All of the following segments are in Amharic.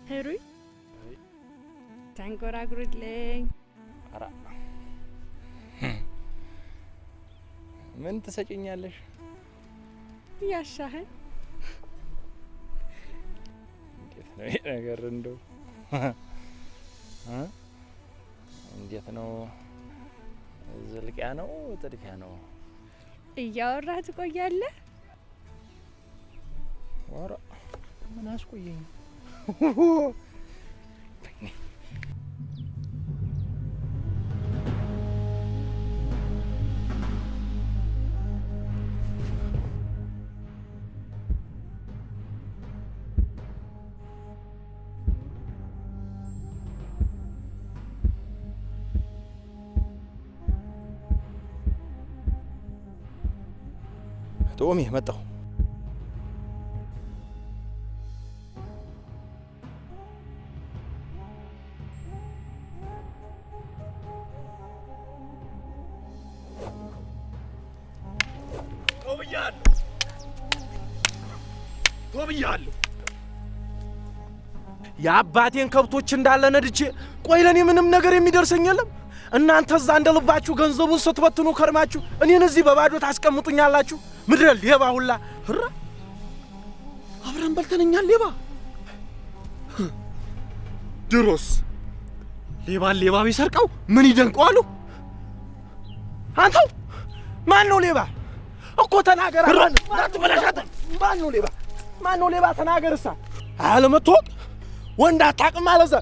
هروي تنقراقرلኝ አራ ምን ትሰጪኛለሽ ያሻህን እንዴት ነው ይሄ ነገር እንደው እንዴት ነው ዝልቂያ ነው ጥድፊያ ነው እያወራህ ትቆያለህ ወራ ምን አስቆየኝ تومي متى توبيالو የአባቴን ከብቶች እንዳለ ነድቼ ቆይ ለኔ ምንም ነገር የሚደርሰኝ የለም እናንተ እዛ እንደልባችሁ ገንዘቡን ስትበትኑ ከርማችሁ እኔን እዚህ በባዶ ታስቀምጡኛላችሁ ምድረ ሌባ ሁላ ህራ አብረን በልተነኛል ሌባ ድሮስ ሌባ ቢሰርቀው ምን ይደንቀዋሉ አንተው ማን ነው ሌባ እኮ ተናገር አትበላሻት ማን ነው ሌባ ተናገርሳ አለመተወቅ ወንድ አታውቅም አለዛ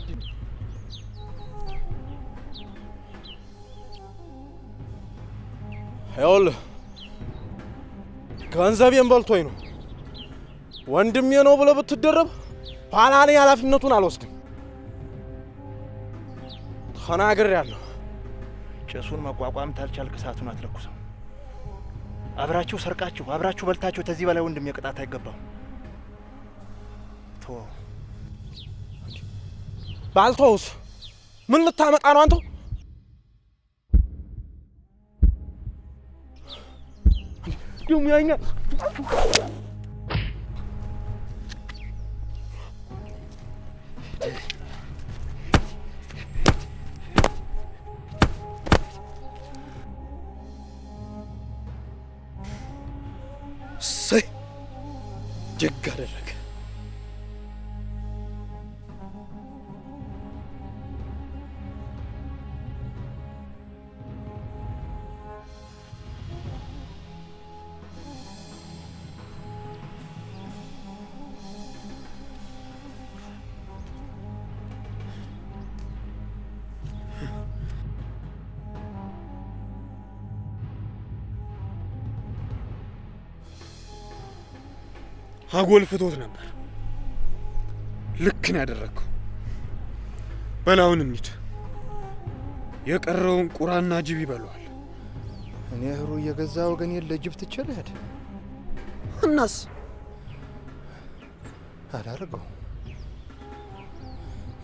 ይኸውልህ ገንዘቤን በልቶኝ ነው ወንድሜ ነው ብለህ ብትደረብ ኋላ እኔ ኃላፊነቱን አልወስድም ተናግሬያለሁ ጭሱን መቋቋም ታልቻልክ እሳቱን አትለኩሰው አብራችሁ ሰርቃችሁ አብራችሁ በልታችሁ ተዚህ በላይ ወንድሜ ቅጣት አይገባም ቶ ባልተውስ ምን ልታመጣ ነው አንተ ደም ያኛ ሰይ ጀጋደረገ አጎል ፍቶት ነበር ልክ ነው ያደረከው በላውን እንሂድ የቀረውን ቁራና ጅብ ይበሏል እኔ ህሩ የገዛ ወገን ለጅብ ትችልህ እናስ አላረገው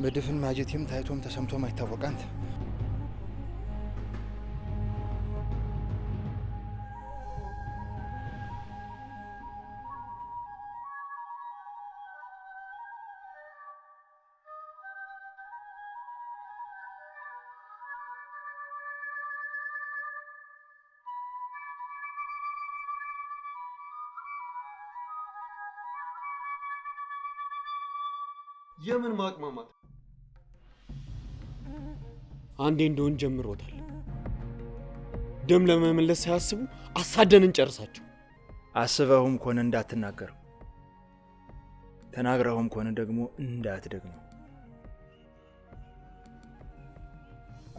በድፍን ማጀቴም ታይቶም ተሰምቶም አይታወቃንት የምን ማቅማማት አንዴ እንደውን ጀምሮታል ደም ለመመለስ ሳያስቡ አሳደን እንጨርሳቸው አስበውም ኮነ እንዳትናገር ተናግረውም ኮነ ደግሞ እንዳትደግመው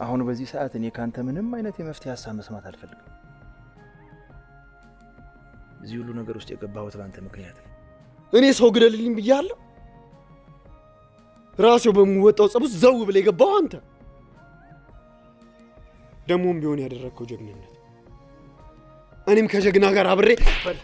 አሁን በዚህ ሰዓት እኔ ካንተ ምንም አይነት የመፍትሄ ሐሳብ መስማት አልፈልግም እዚህ ሁሉ ነገር ውስጥ የገባሁት ባንተ ምክንያት ነው እኔ ሰው ግደልልኝ ብያለሁ ራስው በመወጣው ጸቡስ ዘው ብለ የገባው አንተ ደሞም ቢሆን ያደረከው ጀግንነት እኔም ከጀግና ጋር አብሬ በል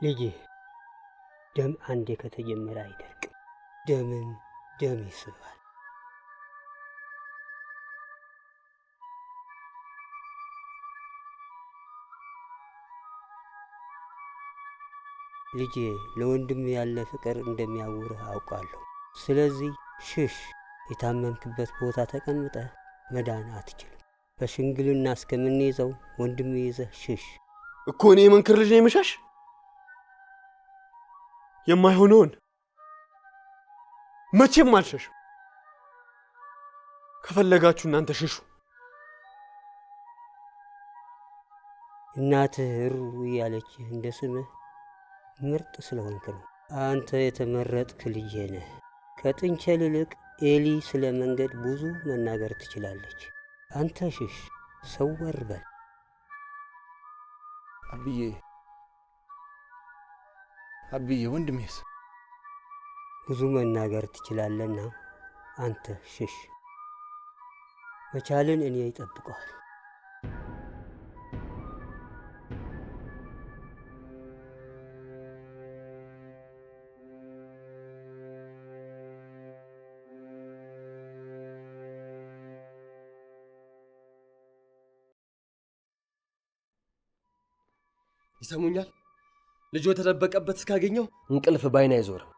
ልጄ ደም አንዴ ከተጀመረ አይደርቅም። ደምን ደም ይስባል። ልጄ ለወንድም ያለ ፍቅር እንደሚያውርህ አውቃለሁ። ስለዚህ ሽሽ። የታመምክበት ቦታ ተቀምጠህ መዳን አትችልም። በሽምግልና እስከምንይዘው ወንድም ይዘህ ሽሽ። እኮ እኔ የመንክር ልጅ ነኝ የምሸሽ? የማይሆነውን መቼም አልሸሽም። ከፈለጋችሁ እናንተ ሽሹ። እናትህ ሩ ያለችህ እንደ ስምህ ምርጥ ስለሆንክ ነው። አንተ የተመረጥክ ልጄ ነህ። ከጥንቸል ይልቅ ኤሊ ስለ መንገድ ብዙ መናገር ትችላለች። አንተ ሽሽ፣ ሰወር በል። አብዬ ወንድሜስ ብዙ መናገር ትችላለና አንተ ሽሽ። መቻልን እኔ ይጠብቀዋል። ይሰሙኛል? ልጆ የተደበቀበት እስካገኘው እንቅልፍ ባይን አይዞርም።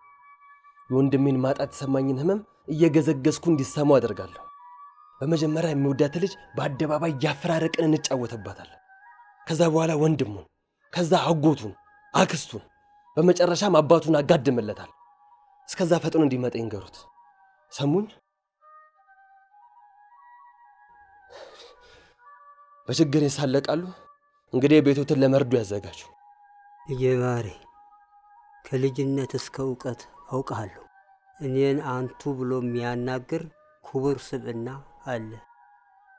የወንድሜን ማጣት የተሰማኝን ህመም እየገዘገዝኩ እንዲሰሙ አደርጋለሁ። በመጀመሪያ የሚወዳት ልጅ በአደባባይ ያፈራረቅን እንጫወተባታለን። ከዛ በኋላ ወንድሙን፣ ከዛ አጎቱን፣ አክስቱን፣ በመጨረሻም አባቱን አጋድምለታል። እስከዛ ፈጥኖ እንዲመጣ ይንገሩት። ሰሙኝ? በችግር ይሳለቃሉ። እንግዲህ ቤቶትን ለመርዶ ያዘጋጁ። እየባሬ ከልጅነት እስከ ዕውቀት አውቃለሁ። እኔን አንቱ ብሎ የሚያናግር ክቡር ስብዕና አለ።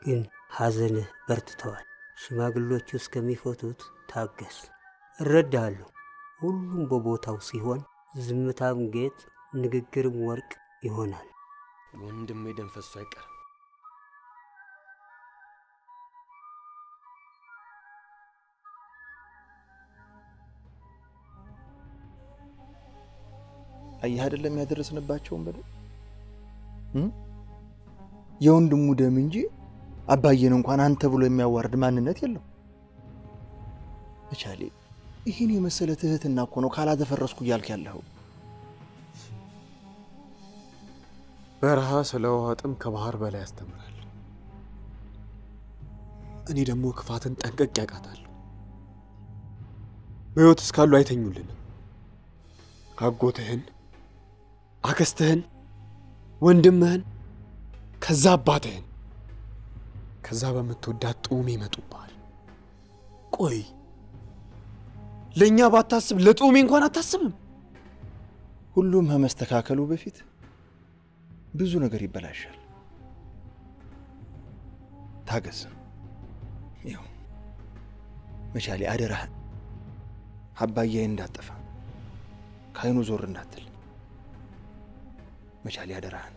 ግን ሐዘንህ በርትተዋል። ሽማግሎቹ እስከሚፈቱት ታገስ። እረዳለሁ። ሁሉም በቦታው ሲሆን ዝምታም ጌጥ፣ ንግግርም ወርቅ ይሆናል። ወንድሜ ደም ፈሶ አይቀርም። አየህ አይደለም ያደረስንባቸውን በደል የወንድሙ ደም እንጂ አባዬን እንኳን አንተ ብሎ የሚያዋርድ ማንነት የለው። መቻሌ ይህን የመሰለ ትህትና እኮ ነው ካላደፈረስኩ እያልክ ያለኸው። በረሃ ስለ ውሃ ጥም ከባህር በላይ ያስተምራል። እኔ ደግሞ ክፋትን ጠንቀቅ ያውቃታለሁ። በሕይወት እስካሉ አይተኙልንም። አጎትህን፣ አክስትህን፣ ወንድምህን፣ ከዛ አባትህን፣ ከዛ በምትወዳት ጡሜ ይመጡብሃል። ቆይ ለእኛ ባታስብ ለጡሜ እንኳን አታስብም? ሁሉም ከመስተካከሉ በፊት ብዙ ነገር ይበላሻል። ታገስ። ይኸው መቻሌ አደራህን አባዬ እንዳጠፋ ካይኑ ዞር እንዳትል። መቻሌ አደራህን።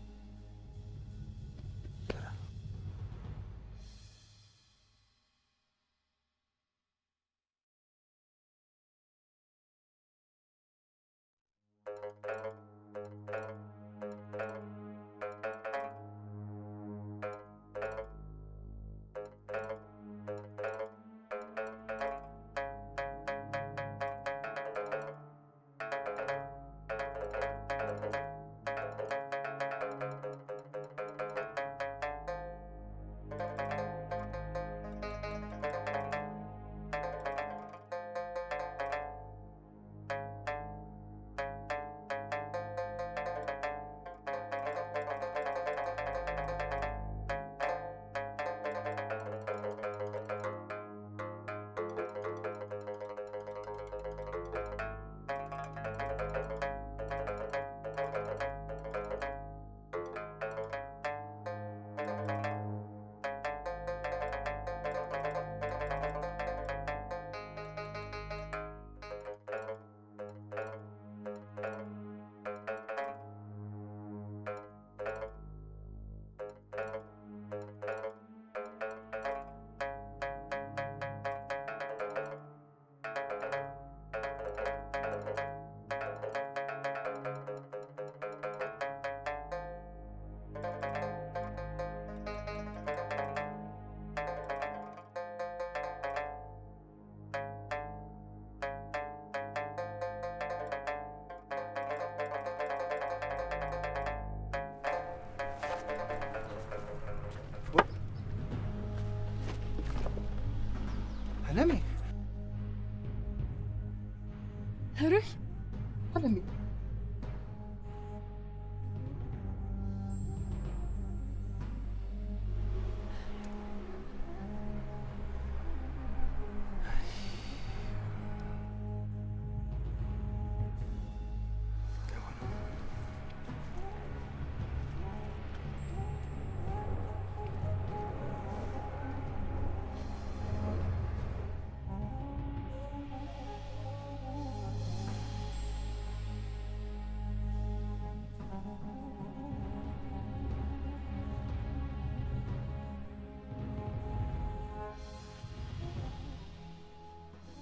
አለሜ ሩይ አለሜ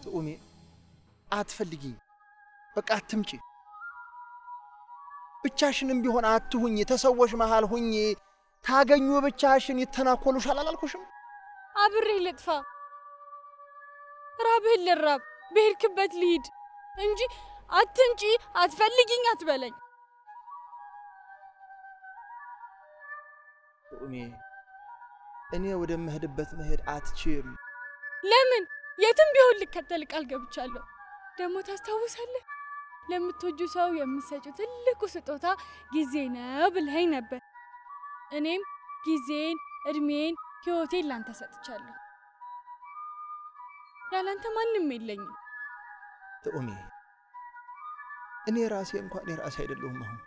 ጥኡሜ አትፈልጊኝ፣ በቃ አትምጪ። ብቻሽንም ቢሆን አትሁኝ፣ ተሰዎች መሃል ሁኝ። ታገኙ ብቻሽን ይተናኮሉሻል አላልኩሽም? አብሬህ ልጥፋ፣ ራብህን ልራብ፣ በሄድክበት ልሂድ እንጂ አትምጪ፣ አትፈልጊኝ አትበለኝ። ጥኡሜ እኔ ወደምሄድበት መሄድ አትችም። ለምን? የትም ቢሆን ልከተል ቃል ገብቻለሁ። ደግሞ ታስታውሳለህ? ለምትወጁ ሰው የምትሰጪው ትልቁ ስጦታ ጊዜ ነው ብለኸኝ ነበር። እኔም ጊዜን፣ እድሜን፣ ህይወቴን ላንተ ሰጥቻለሁ። ያላንተ ማንም የለኝም። ጥኡሜ እኔ ራሴ እንኳን የራሴ አይደለሁም። አሁን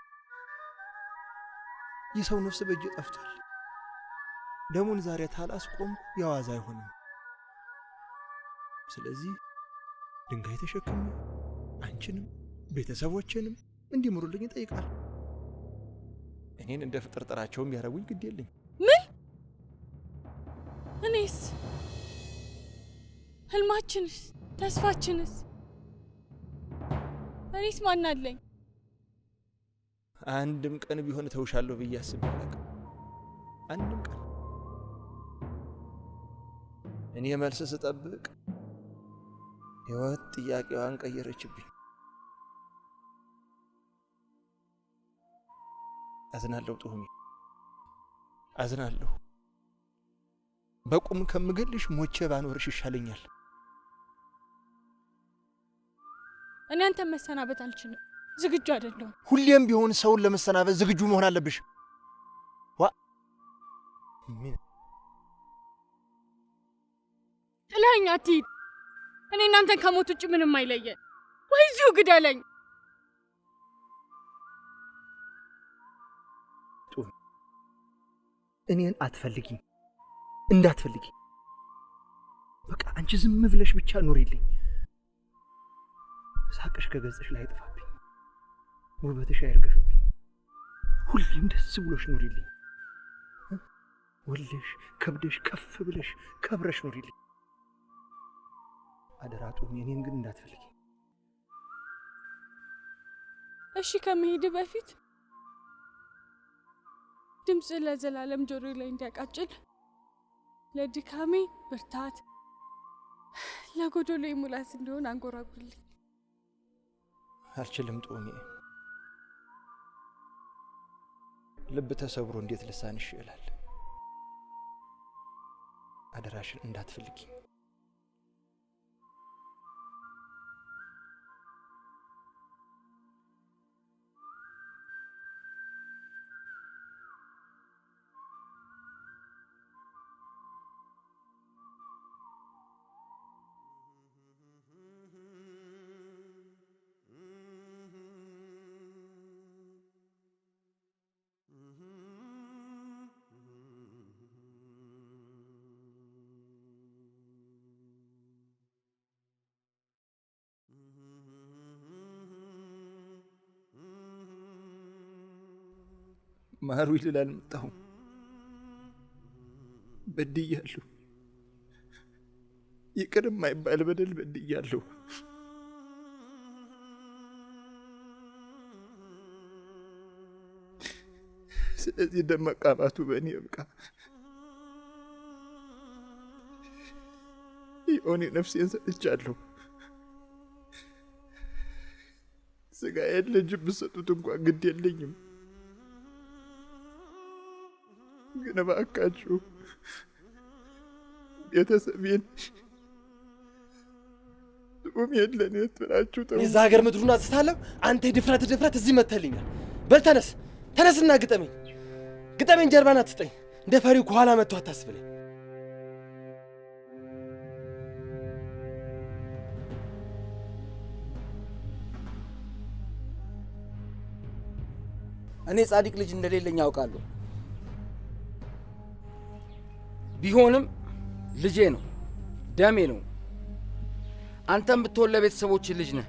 የሰው ነፍስ በእጄ ጠፍቷል። ደሙን ዛሬ ታላስቆምኩ ያዋዛ አይሆንም። ስለዚህ ድንጋይ ተሸክሜ አንቺንም ቤተሰቦችንም እንዲምሩልኝ እጠይቃለሁ። እኔን እንደ ፍጥርጥራቸውም ያረጉኝ ግድ የለኝ። ምን? እኔስ? ህልማችንስ? ተስፋችንስ? እኔስ ማን አለኝ? አንድም ቀን ቢሆን ተውሻለሁ ብዬ አስቤ አላውቅም። አንድም ቀን እኔ መልስ ስጠብቅ ህይወት ጥያቄዋን ቀየረችብኝ። አዝናለሁ ጥኡሜ፣ አዝናለሁ። በቁም ከምገልሽ ሞቼ ባኖርሽ ይሻለኛል። እኔ አንተን መሰናበት አልችልም፣ ዝግጁ አይደለሁም። ሁሌም ቢሆን ሰውን ለመሰናበት ዝግጁ መሆን አለብሽ። ምን ጥለኸኝ አትሂድ። እኔ እናንተን ከሞት ውጭ ምንም አይለየን። ወይ እዚሁ ግደለኝ። እኔን አትፈልጊኝ፣ እንዳትፈልጊ። በቃ አንቺ ዝም ብለሽ ብቻ ኑሪልኝ። ሳቅሽ ከገጽሽ ላይ አይጥፋብኝ፣ ውበትሽ አይርገፍብኝ። ሁሌም ደስ ብሎሽ ኑሪልኝ። ወልደሽ ከብደሽ ከፍ ብለሽ ከብረሽ ኑሪልኝ። አደራ ጥኡሜ፣ እኔን ግን እንዳትፈልጊ። እሺ፣ ከመሄድ በፊት ድምፅ ለዘላለም ጆሮ ላይ እንዲያቃጭል፣ ለድካሜ ብርታት፣ ለጎዶሎ ሙላት እንዲሆን አንጎራጉልኝ። አልችልም ጥኡሜ፣ ልብ ተሰብሮ እንዴት ልሳንሽ ይላል። አደራሽን እንዳትፈልጊ። ማሩ ይልል አልመጣሁም። በድያለሁ። ይቅር የማይባል በደል በድያለሁ። ስለዚህ ደም መቃባቱ በእኔ ይብቃ። የሆኔ ነፍሴን ሰጥቻለሁ። ስጋዬን ለጅብ ብትሰጡት እንኳን ግድ የለኝም። ግን እባካችሁ ቤተሰቤን ጡም የለን የትራችሁ ተው። እዛ ሀገር ምድሩን አስሳለሁ። አንተ ድፍረት እዚህ መተልኛል። በል ተነስና ግጠመኝ ጀርባን አትስጠኝ። እንደ ፈሪው ከኋላ መጥቶ አታስብለኝ። እኔ ጻድቅ ልጅ እንደሌለኝ ያውቃለሁ። ቢሆንም ልጄ ነው፣ ደሜ ነው። አንተም ብትሆን ለቤተሰቦች ልጅ ነህ።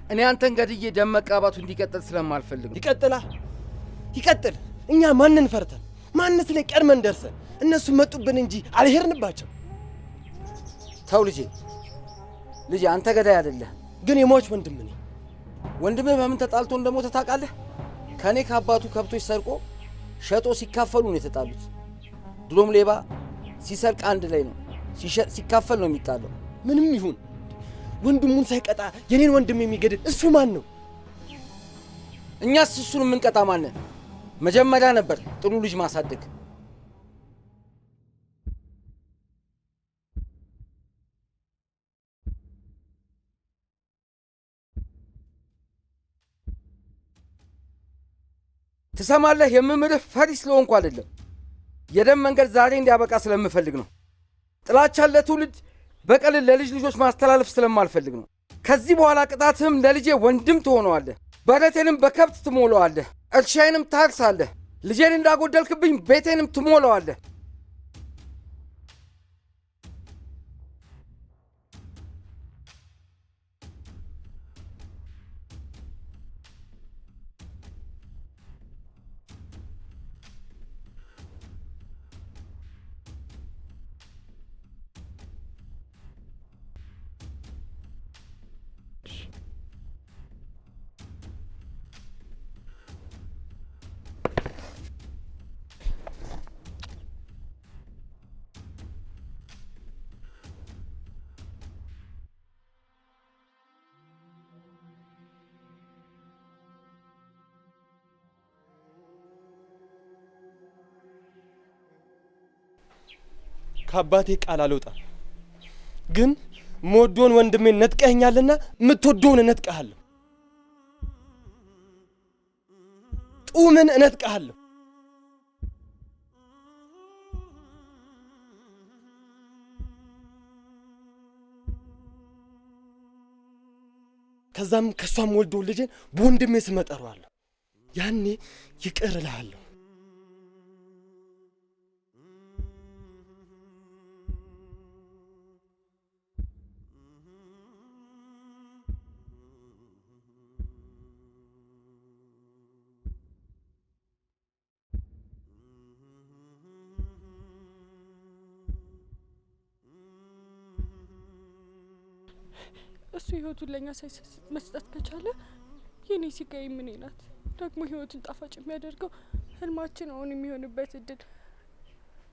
እኔ አንተን ገድዬ ደም መቃባቱ እንዲቀጥል ስለማልፈልግ ይቀጥል። እኛ ማንን ፈርተን ማንስ ላይ ቀድመን ደርሰን እነሱ መጡብን እንጂ አልሄድንባቸው። ተው ልጄ አንተ ገዳይ አይደለህ። ግን የሟች ወንድም ነኝ። ወንድምህ በምን ተጣልቶ እንደሞተ ታውቃለህ? ከኔ ከአባቱ ከብቶች ሰርቆ ሸጦ ሲካፈሉ ነው የተጣሉት። ድሮም ሌባ ሲሰርቅ አንድ ላይ ነው፣ ሲካፈል ነው የሚጣለው። ምንም ይሁን ወንድሙን ሳይቀጣ የኔን ወንድም የሚገድል እሱ ማን ነው? እኛስ እሱን የምንቀጣ ማንን? መጀመሪያ ነበር ጥሩ ልጅ ማሳደግ። ትሰማለህ? የምምልህ ፈሪ ስለሆንኩ አይደለም። የደም መንገድ ዛሬ እንዲያበቃ ስለምፈልግ ነው። ጥላቻን ለትውልድ በቀልን ለልጅ ልጆች ማስተላለፍ ስለማልፈልግ ነው። ከዚህ በኋላ ቅጣትህም ለልጄ ወንድም ትሆነዋለህ። በረቴንም በከብት ትሞላዋለህ። እርሻዬንም ታርሳለህ። ልጄን እንዳጎደልክብኝ ቤቴንም ትሞላዋለህ። ከአባቴ ቃል አልወጣም። ግን የምወደውን ወንድሜን ነጥቀኸኛልና የምትወደውን እነጥቀሃለሁ። ጡምን እነጥቀሃለሁ። ከዛም ከሷም ወልዶ ልጄን በወንድሜ ስም እጠራዋለሁ። ያኔ ይቅር እልሃለሁ። እሱ ህይወቱን ለኛ ሳይሰስት መስጠት ከቻለ የኔ ሲጋይ ምን ናት? ደግሞ ህይወቱን ጣፋጭ የሚያደርገው ህልማችን አሁን የሚሆንበት እድል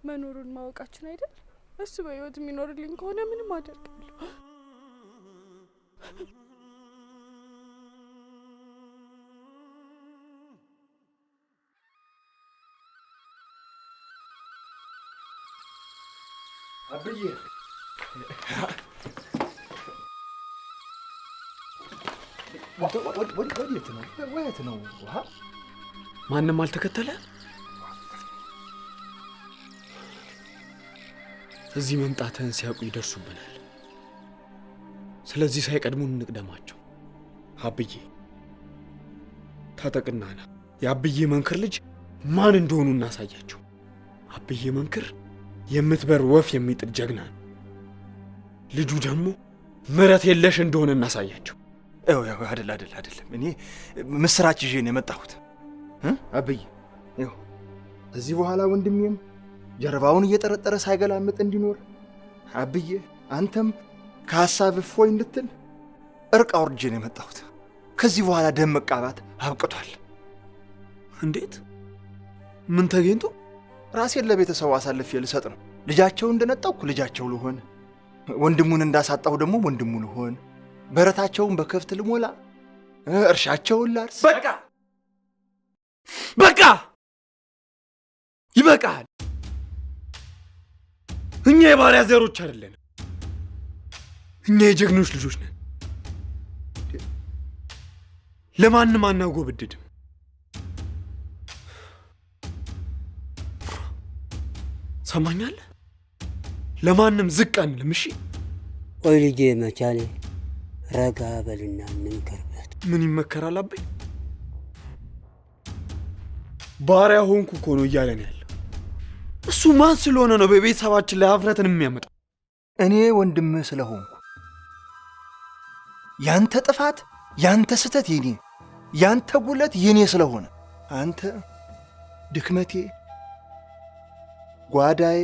መኖሩን ማወቃችን አይደል? እሱ በህይወት የሚኖርልኝ ከሆነ ምንም አደርጋለሁ። አብዬ ወዴት ነው? ማንም አልተከተለ? እዚህ መምጣትህን ሲያውቁ ይደርሱብናል። ስለዚህ ሳይቀድሙን እንቅደማቸው። አብዬ ታጠቅና ና። የአብዬ መንክር ልጅ ማን እንደሆኑ እናሳያቸው። አብዬ መንክር የምትበር ወፍ የሚጥል ጀግና ነው። ልጁ ደግሞ ምሕረት የለሽ እንደሆነ እናሳያቸው። አይደለም። እኔ ምስራች ይዤ ነው የመጣሁት። አብዬ ይኸው እዚህ በኋላ ወንድሜም ጀርባውን እየጠረጠረ ሳይገላምጥ እንዲኖር አብዬ አንተም ከሐሳብ እፎይ እንድትል እርቅ አውርጄ ነው የመጣሁት። ከዚህ በኋላ ደም መቃባት አብቅቷል። እንዴት? ምን ተገኝቶ? ራሴን ለቤተሰቡ አሳልፌ ልሰጥ ነው። ልጃቸው እንደነጠቅኩ ልጃቸው ልሆን፣ ወንድሙን እንዳሳጣሁ ደግሞ ወንድሙ ልሆን፣ በረታቸውን በከብት ልሞላ፣ እርሻቸውን ላርስ። በቃ ይበቃል። እኛ የባሪያ ዘሮች አይደለንም። እኛ የጀግኖች ልጆች ነን። ለማንም አናጎብድድም። ሰማኛለህ? ለማንም ዝቅ አንልም። እሺ? ቆይ ልጄ መቻሌ ረጋ በልና እንምከርበት። ምን ይመከራል አባይ? ባሪያ ሆንኩ እኮ ነው እያለን ያለው። እሱ ማን ስለሆነ ነው በቤተሰባችን ላይ ሀፍረትን የሚያመጣው? እኔ ወንድምህ ስለሆንኩ ያንተ ጥፋት ያንተ ስተት የኔ ያንተ ጉለት የኔ ስለሆነ አንተ ድክመቴ፣ ጓዳዬ፣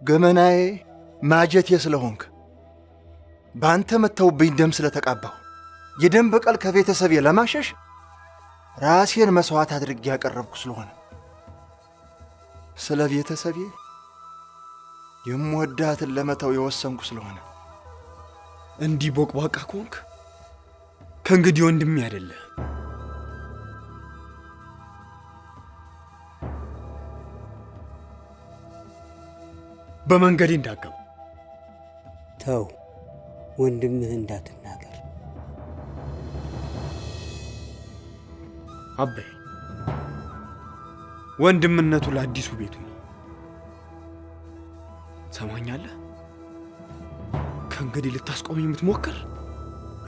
ገመናዬ፣ ማጀቴ ስለሆንክ በአንተ መተውብኝ ደም ስለተቃባሁ የደም በቀል ከቤተሰቤ ለማሸሽ ራሴን መስዋዕት አድርጌ ያቀረብኩ ስለሆነ ስለ ቤተሰቤ የምወዳትን ለመተው የወሰንኩ ስለሆነ እንዲህ ቦቅቧቃ ከሆንክ ከእንግዲህ ወንድሜ አይደለም። በመንገዴ እንዳገቡ ተው፣ ወንድምህ እንዳትናገር። አባይ ወንድምነቱ ለአዲሱ ቤቱ ነው። ሰማኛለህ? ከእንግዲህ ልታስቆመኝ የምትሞክር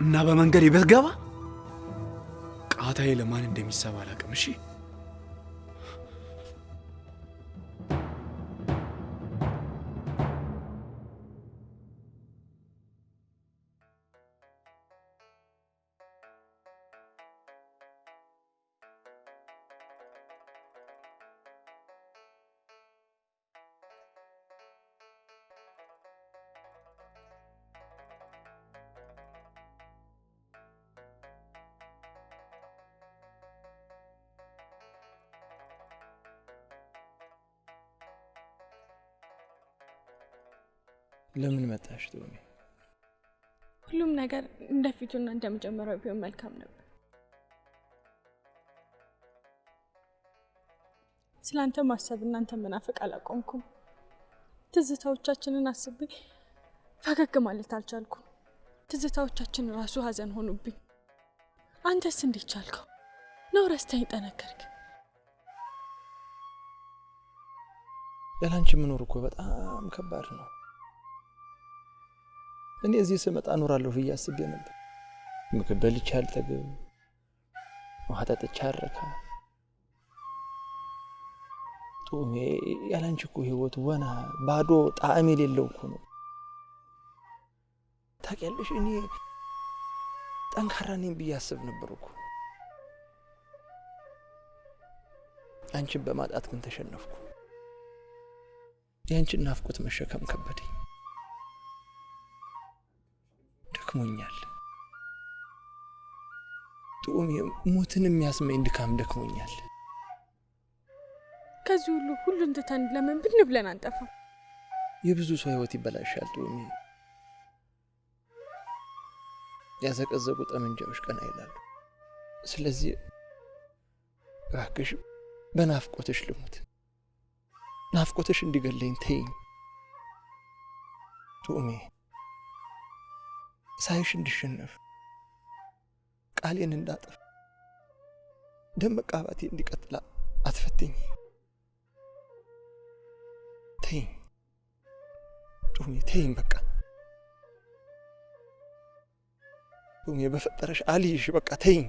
እና በመንገዴ ብትገባ ቃታዬ ለማን እንደሚሰባ አላውቅም። እሺ? ለምን መጣሽ ቶሚ? ሁሉም ነገር እንደፊቱና እንደመጀመሪያው ቢሆን መልካም ነበር። ስላንተ ማሰብ እናንተ መናፈቅ አላቆምኩም። ትዝታዎቻችንን አስቤ ፈገግ ማለት አልቻልኩም። ትዝታዎቻችን ራሱ ሀዘን ሆኑብኝ። አንተስ እንዴት ቻልከው? ነው ረስተኝ ጠነከርክ? ያላንቺ መኖር እኮ በጣም ከባድ ነው። እኔ እዚህ ስመጣ እኖራለሁ ብዬ አስቤ ነበር። ምግብ በልቼ አልጠግብ፣ ውሃ ጠጥቼ አልረካ። ቶሚ ያላንቺ እኮ ህይወት ወና ባዶ ጣዕም የሌለው እኮ ነው። ታውቂያለሽ፣ እኔ ጠንካራ ነኝ ብዬ አስብ ነበር እኮ። አንቺን በማጣት ግን ተሸነፍኩ። ያንቺን ናፍቆት መሸከም ከበደኝ። ደክሞኛል ቶሚ፣ ሞትን የሚያስመኝ ድካም ደክሞኛል። ከዚህ ሁሉን ትተን ለምን ብን ብለን አንጠፋም? የብዙ ሰው ህይወት ይበላሻል ቶሚ። ያዘቀዘቁ ጠመንጃዎች ቀና ይላሉ። ስለዚህ እባክሽ በናፍቆትሽ ልሙት። ናፍቆትሽ እንዲገለኝ ተይኝ ቶሚ። ሳይሽ እንድሸነፍ፣ ቃሌን እንዳጥፍ፣ ደም መቃባቴ እንዲቀጥል አትፈትኝ። ተይኝ ቶሚ፣ ተይኝ በቃ ቶሚ፣ በፈጠረሽ አልይሽ በቃ ተይኝ።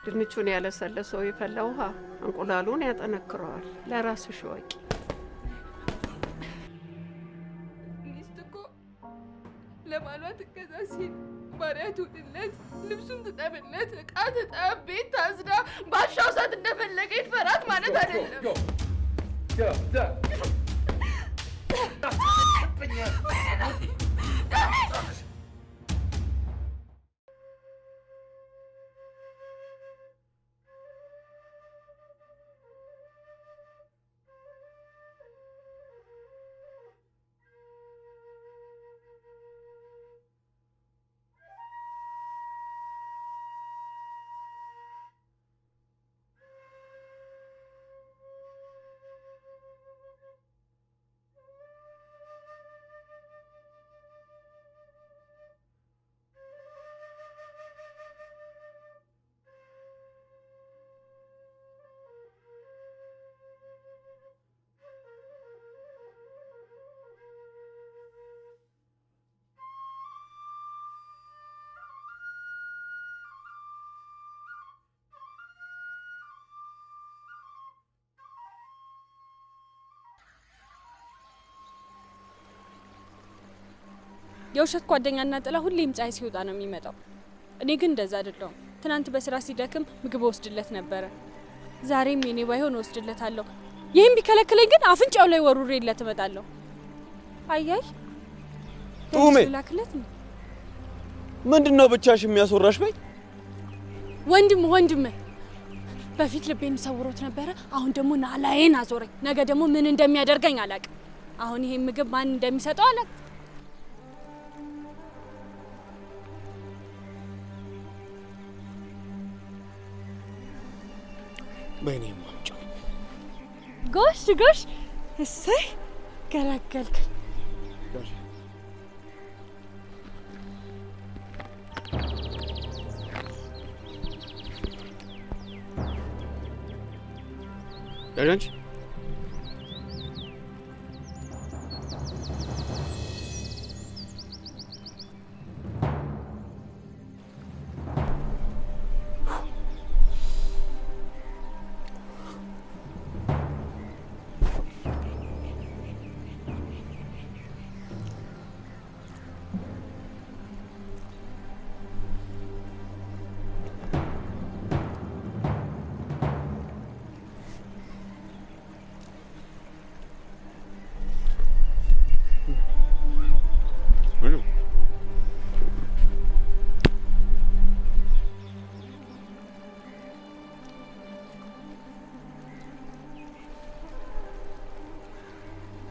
ድንቹን ያለሰለሰው የፈላ ውሃ እንቁላሉን ያጠነክረዋል። ለራስሽ ወቂ። ሚስት እኮ ለባሏ ትገዛ ሲል ባሪያ ትውልለት፣ ልብሱን ትጠብለት፣ ዕቃ ትጠብ፣ ቤት ታዝዳ፣ ባሻው ሰዓት እንደፈለገ ይትፈራት ማለት አይደለም። የውሸት ጓደኛና ጥላ ሁሌም ፀሐይ ሲወጣ ነው የሚመጣው። እኔ ግን እንደዛ አይደለሁም። ትናንት በስራ ሲደክም ምግብ ወስድለት ነበረ። ዛሬም የኔ ባይሆን ወስድለታለሁ። ይህም ቢከለክለኝ ግን አፍንጫው ላይ ወሩሬለት እመጣለሁ። አያይ ጡሜ ላክለት ነው። ምንድነው ብቻሽ የሚያስወራሽ? በይ ወንድም በፊት ልቤን ሰውሮት ነበረ። አሁን ደግሞ ናላዬን አዞረኝ። ነገ ደግሞ ምን እንደሚያደርገኝ አላውቅም። አሁን ይሄ ምግብ ማን እንደሚሰጠው አላውቅም። በእኔ ማምጫ ጎሽ እሰይ ገላገልክ። ያንቺ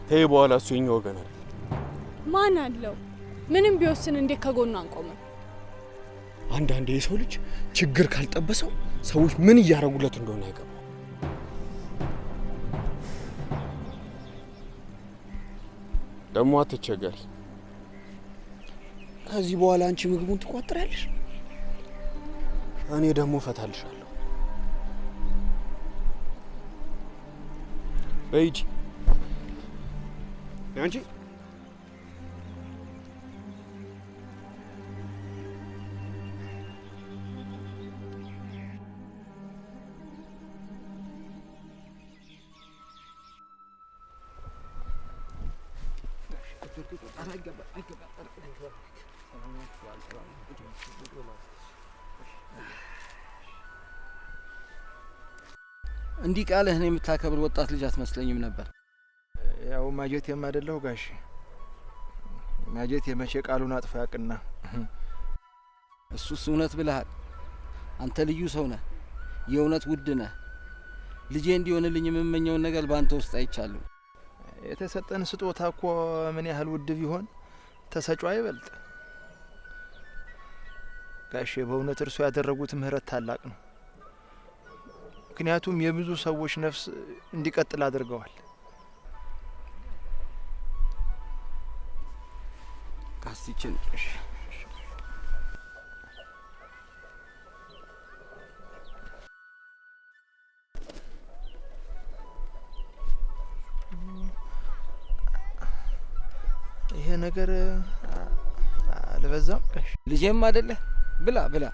ተይ በኋላ እሱ የኛ ወገን አይደል? ማን አለው? ምንም ቢወስን እንዴት ከጎኑ አንቆምም? አንዳንዴ የሰው ልጅ ችግር ካልጠበሰው ሰዎች ምን እያረጉለት እንደሆነ አይገባም። ደግሞ አትቸገሪ። ከዚህ በኋላ አንቺ ምግቡን ትቋጥሪያለሽ፣ እኔ ደግሞ ፈታልሻለሁ። በይጂ አንቺ እንዲህ ቃልህን የምታከብር ወጣት ልጅ አትመስለኝም ነበር። ያው ማጀት የማደለው ጋሽ ማጀት የመቼ ቃሉን አጥፎ ያቅና። እሱስ እውነት ብለሃል። አንተ ልዩ ሰው ነህ፣ የእውነት ውድ ነህ። ልጄ እንዲሆንልኝ የምመኘውን ነገር ባንተ ውስጥ አይቻለሁ። የተሰጠን ስጦታ እኮ ምን ያህል ውድ ቢሆን ተሰጫው አይበልጥ። ጋሽ በእውነት እርሱ ያደረጉት ምህረት ታላቅ ነው። ምክንያቱም የብዙ ሰዎች ነፍስ እንዲቀጥል አድርገዋል። ካስቲችን ይሄ ነገር አልበዛም? ልጄም አይደለ? ብላ ብላ።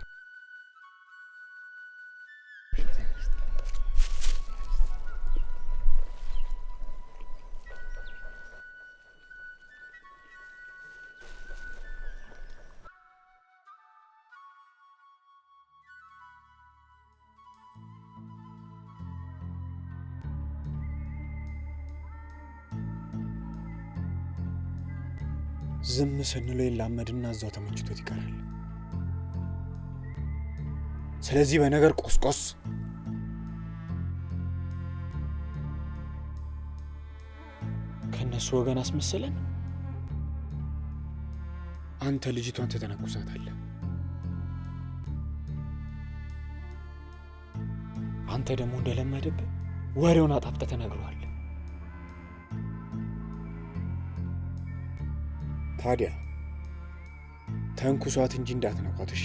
ዝም ስንለው ይላመድና እዛው ተመችቶት ይቀራል። ስለዚህ በነገር ቆስቆስ ከነሱ ወገን አስመስለን አንተ ልጅቷን ተተነኩሳታለህ። አንተ ደግሞ እንደለመደብህ ወሬውን አጣፍጠህ ተነግረዋል። ታዲያ ተንኩሷት እንጂ እንዳትነኳት እሺ?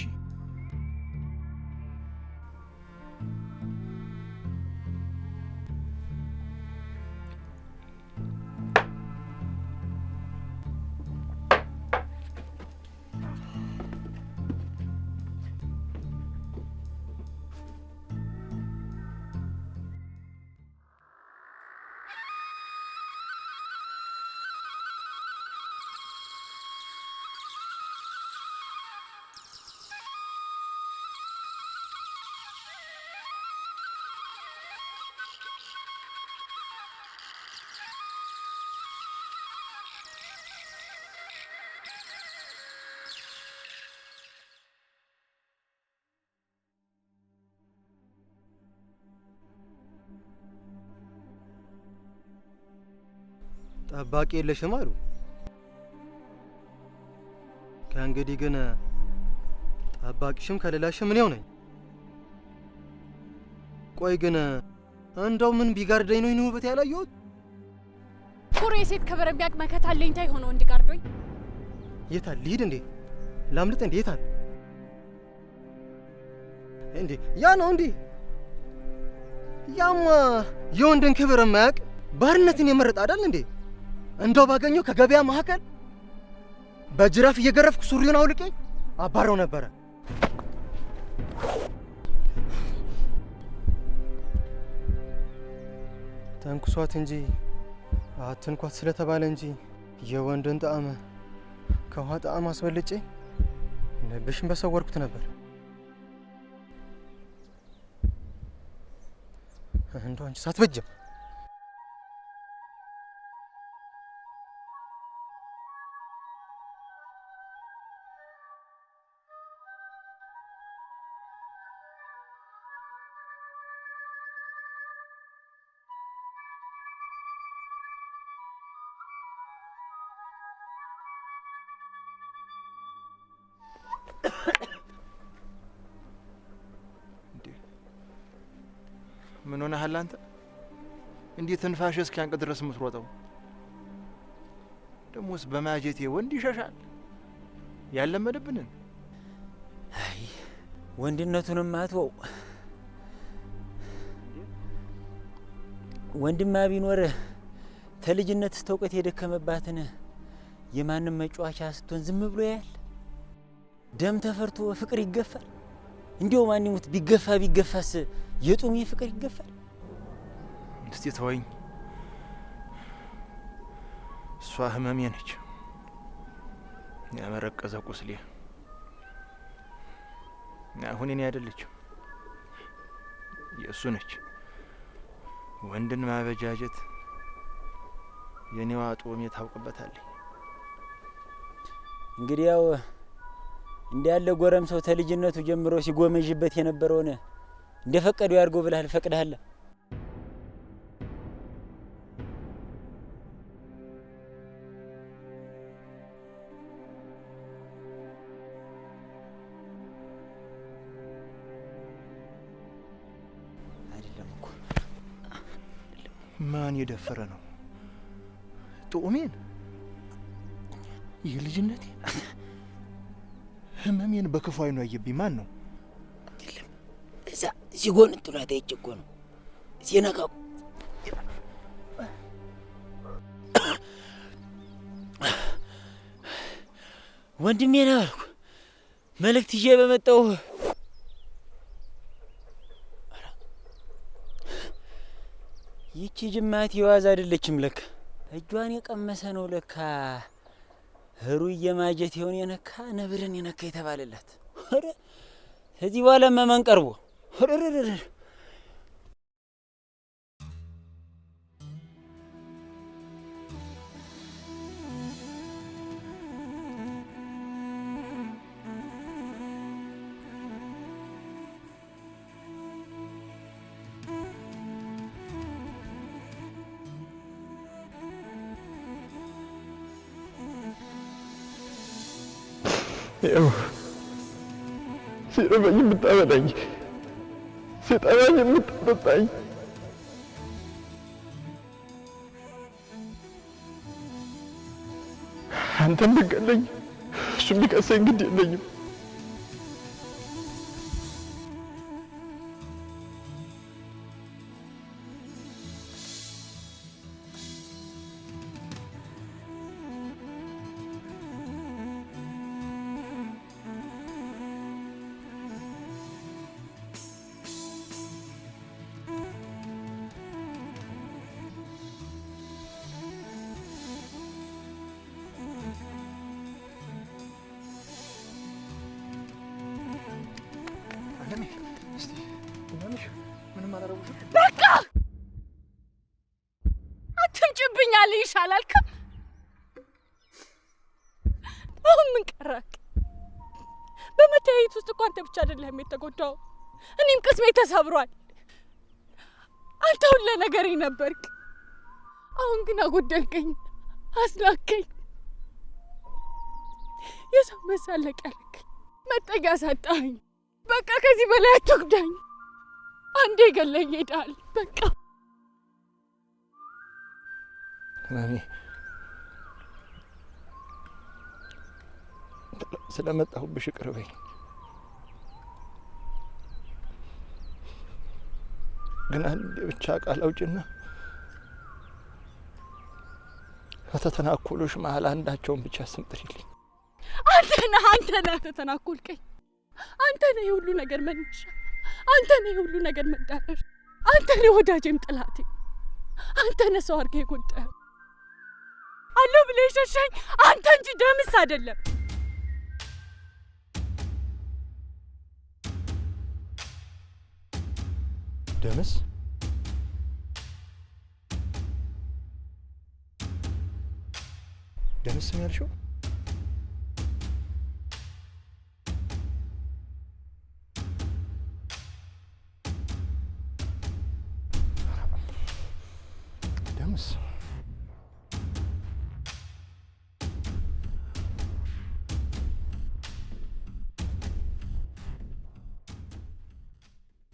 ጠባቂ የለሽም አሉ። ከእንግዲህ ግን ጠባቂሽም ከሌላሽም እኔው ነኝ። ቆይ ግን እንደው ምን ቢጋርደኝ ነው ይህን ውበት ያላየሁት? ኩሩ የሴት ክብር ቢያቅ መከታ አለኝታ የሆነ ወንድ ጋርዶኝ። የታል? ልሂድ እንዴ? ላምልጥ እንዴ? የታል እንዴ? ያ ነው እንዴ? ያማ የወንድን ክብር የማያውቅ ባርነትን የመረጠ አይደል እንዴ? እንደው ባገኘው ከገበያ መካከል በጅራፍ እየገረፍኩ ሱሪውን አውልቄ አባረው ነበረ። ተንኩሷት እንጂ አትንኳት ስለተባለ እንጂ የወንድን ጣዕም ከውሃ ጣዕም አስበልጬ ልብሽን በሰወርኩት ነበር። እንደው አንቺ ሳትበጅም ምን ሆነሃል አንተ? እንዴት ትንፋሽ እስኪያንቅ ድረስ የምትሮጠው? ደሞስ በማጀቴ ወንድ ይሸሻል? ያለመደብንን አይ ወንድነቱንም አትወው። ወንድማ ቢኖር ተልጅነት እስከ እውቀት የደከመባትን የማንም መጫወቻ ስትሆን ዝም ብሎ ያያል? ደም ተፈርቶ ፍቅር ይገፋል? እንዲያው ማን ይሙት ቢገፋስ የጡሜ ፍቅር ይገፋል? እስቲ ተወኝ። እሷ ህመሜ ነች፣ ያመረቀዘ ቁስሌ። አሁን እኔ አይደለችም የእሱ ነች። ወንድን ማበጃጀት የኔዋ ጡሜ ታውቅበታለች። እንግዲህ ያው እንዲያለ ጎረምሳው ተልጅነቱ ጀምሮ ሲጎመጅበት የነበረውን እንደፈቀደው ያርገው ብለሃል፣ ፈቅደሃል? አይደለም እኮ ማን የደፈረ ነው ጡሜን? የልጅነቴ ህመሜን በክፉ አይኑ ያየብኝ ማን ነው? አይደለም እዛ ሲጎን ጥላት እኮ ነው ሲነካው። ወንድሜ ነው አልኩ መልእክት ይዤ በመጣው። ይቺ ጅማት የዋዛ አይደለችም ለካ። እጇን የቀመሰ ነው ለካ። ህሩዬ ማጀት ይሆን የነካ ነብርን የነካ የተባለላት። አረ ከዚህ በኋላ ማን ቀርቦ ያው ሲርበኝ የምታበላኝ፣ ሲጠማኝ የምታጠጣኝ፣ አንተም ብትገለኝ እሱ ቢቀሰኝ ግድ የለኝም። በቃ አትምጭብኝ አልይሽ አላልክም? አሁን ምን ቀረክ? በመተያየት ውስጥ እኮ አንተ ብቻ አይደለህም የተጎዳው፣ እኔም ቅስሜ ተሰብሯል። አንተ ሁሉ ነገሬ ነበርክ። አሁን ግን አጎደልከኝ፣ አስላከኝ፣ የሰው መሳለቂያ አደረግከኝ፣ መጠጊያ ሳጣኸኝ። በቃ ከዚህ በላይ አትጉዳኝ። አንዴ ገለኝ ሄዳል። በቃ ማሚ ስለመጣሁብሽ ይቅር በይኝ። ግን አንዴ ብቻ ቃል አውጭና ከተተናኮሎሽ መሀል አንዳቸውን ብቻ ስም ጥሪልኝ። አንተ ነህ ተተናኮልከኝ። አንተ ነህ የሁሉ ነገር መነሻ፣ አንተ ነህ የሁሉ ነገር መዳረሻ፣ አንተ ነህ ወዳጄም ጥላቴ፣ አንተ ነህ ሰው አድርገህ የጎዳኸው። አለሁ ብለህ የሸሸኝ አንተ እንጂ ደምስ አይደለም። ደምስ? ደምስ ነው ያልሽው? ደምስ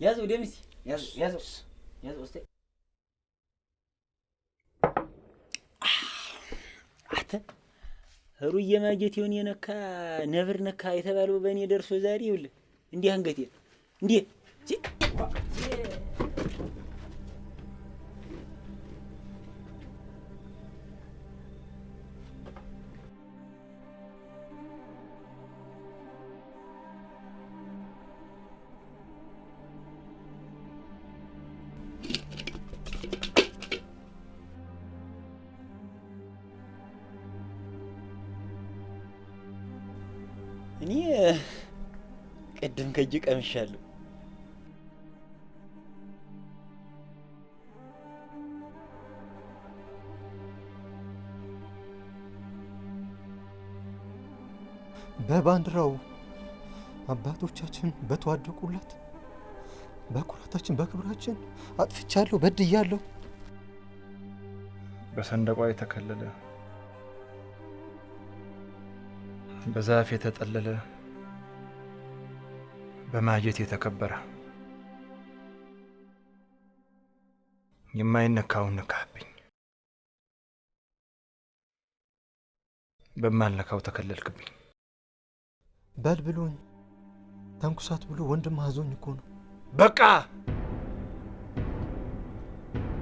ያዘው፣ ደምስ ያዘው እስቲ። አንተ ሩዬ ማጀት ይሆን የነካ ነብር ነካ የተባለው በእኔ ደርሶ ዛሬ ይኸውልህ እንዲህ አንገቴ እንዲህ እኔ ቅድም ከእጅ ቀምሻለሁ። በባንዲራው አባቶቻችን በተዋደቁላት በኩራታችን በክብራችን አጥፍቻለሁ፣ በድያለሁ። በሰንደቋ የተከለለ በዛፍ የተጠለለ በማጀት የተከበረ የማይነካውን ነካብኝ፣ በማልነካው ተከለልክብኝ። በል ብሎኝ ተንኩሳት ብሎ ወንድም አዞኝ እኮ ነው። በቃ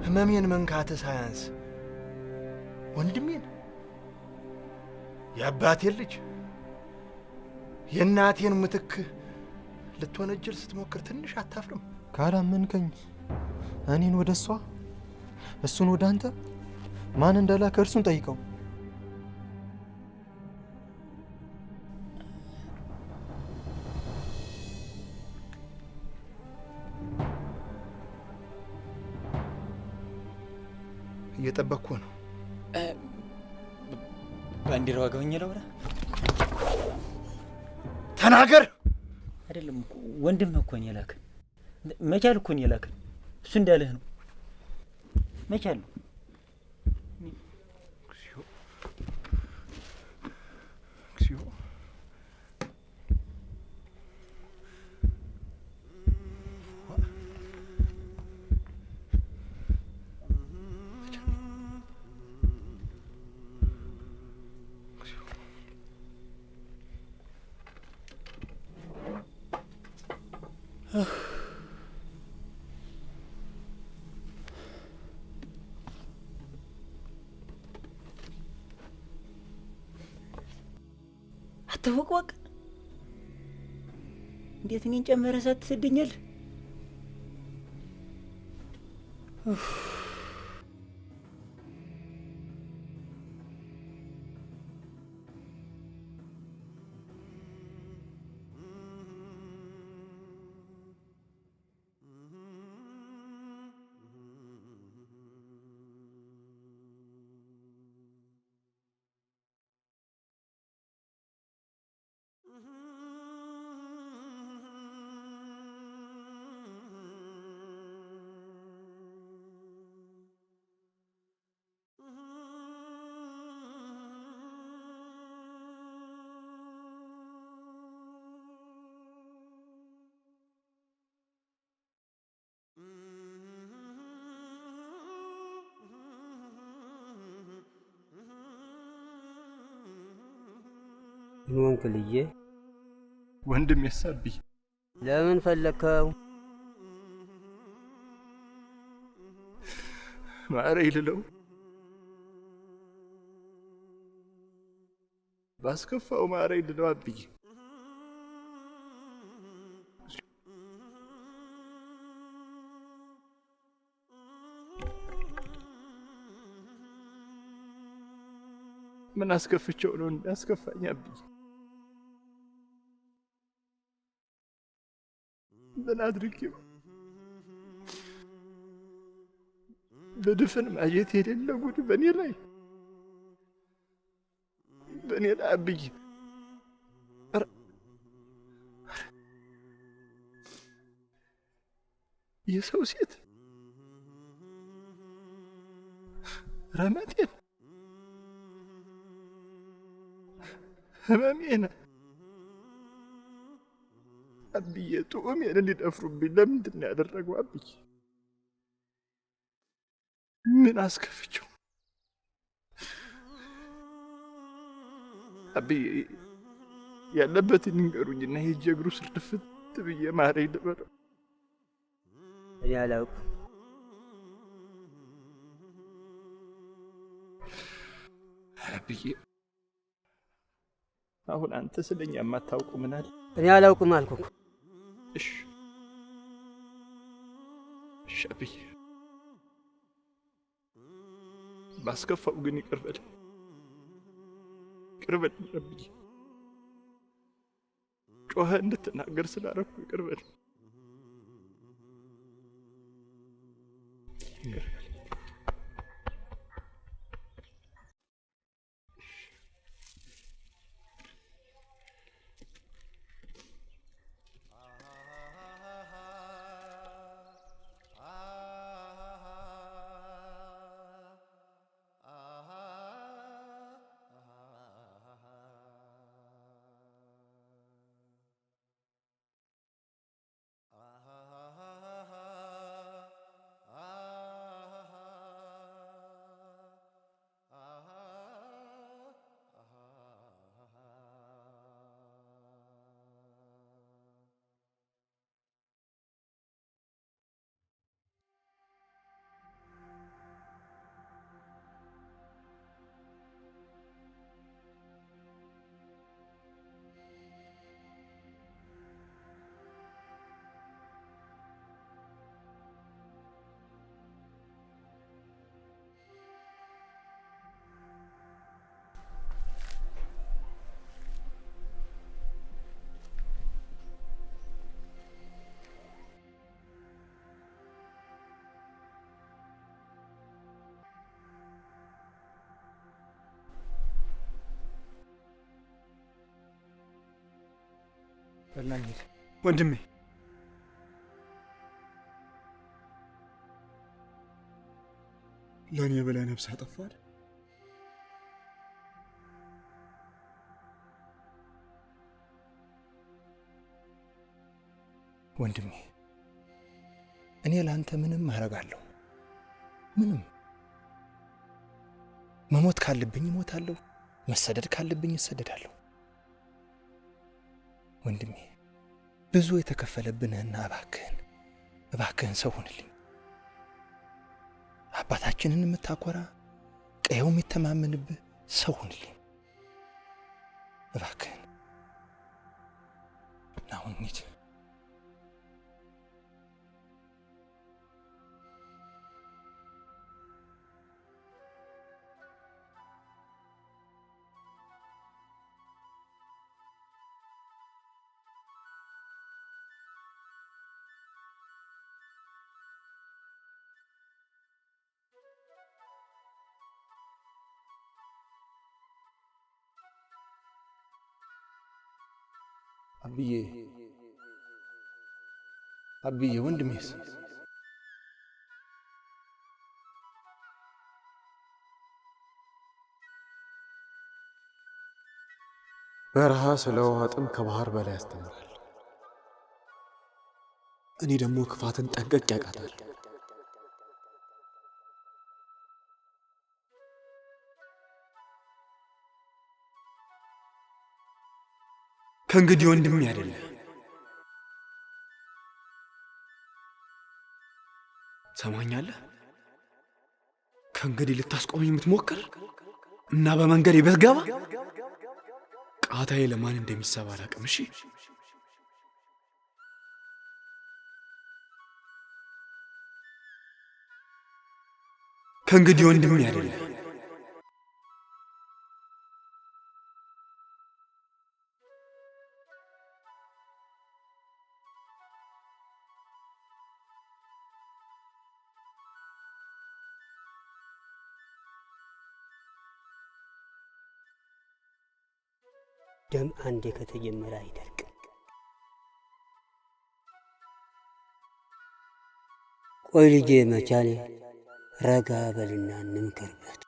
ህመሜን መንካት ሳያንስ ወንድሜን የአባቴን ልጅ የእናቴን ምትክ ልትወነጅል ስትሞክር ትንሽ አታፍርም? ካላመንከኝ እኔን ወደ እሷ እሱን ወደ አንተ ማን እንደላከ እርሱን ጠይቀው። እየጠበቅኩ ነው። ባንዲራው አገኘ ለውራ ተናገር። አይደለም እኮ ወንድም እኮ ነው የላከን። መቻል እኮ ነው የላከን። እሱ እንዳለህ ነው። መቻል ነው። እግዚኦ አትወቅወቅ። እንዴት እኔን ጨመረህ ሳትሰደኛል? ምን ሆንክ ልጄ? ወንድም ያሳብኝ። ለምን ፈለከው? ማረኝ ልለው ባስከፋው ማረኝ ልለው አብዬ ምን አስከፍቼው ነው እንዳስከፋኝ አብዬ? ምን አድርጌው? በድፍን ማየት የሌለ ጉድ በእኔ ላይ አብዬ። የሰው ሴት ረመጤን ህመሜን አብዬ ጡሜን እንዲደፍሩብኝ ለምንድን ነው ያደረገው? አብዬ ምን አስከፍቼው? አብዬ ያለበትን ንገሩኝና ሄጄ እግሩ ስር ድፍት ብዬ ማረኝ ልበለው። እኔ አላውቅም። አብዬ አሁን አንተ ስለኛ የማታውቁ ምን አለ? እኔ አላውቅም አልኩህ። እሺ አብዬ ባስከፋው ግን ይቅር በለኝ አብዬ። ጮኸ እንድትናገር ስላደረኩ ይቅር በለኝ። ወንድሜ ለእኔ ብለህ ነፍስ አጠፋህ? ወንድሜ እኔ ለአንተ ምንም አደርጋለሁ። ምንም መሞት ካለብኝ እሞታለሁ፣ መሰደድ ካለብኝ እሰደዳለሁ። ወንድሜ ብዙ የተከፈለብንህና እባክህን ሰው ሁንልኝ። አባታችንን የምታኮራ ቀየው የሚተማመንብህ ሰው ሁንልኝ እባክህን። አሁን እንሂድ። አብዬ ወንድሜስ? በረሃ ስለ ውሃ ጥም ከባህር በላይ ያስተምራል። እኔ ደግሞ ክፋትን ጠንቀቅ ያውቃታል። ከእንግዲህ ወንድሜ አይደለም። ሰማኛለህ? ከእንግዲህ ልታስቆመኝ የምትሞክር እና በመንገዴ ብትገባ ቃታዬ ለማን እንደሚሰባ አላውቅም። እሺ? ከእንግዲህ ወንድሜ አይደለም። ደም አንዴ ከተጀመረ አይደርቅም። ቆይ ልጄ መቻሌ ረጋ በልና እንምከርበት።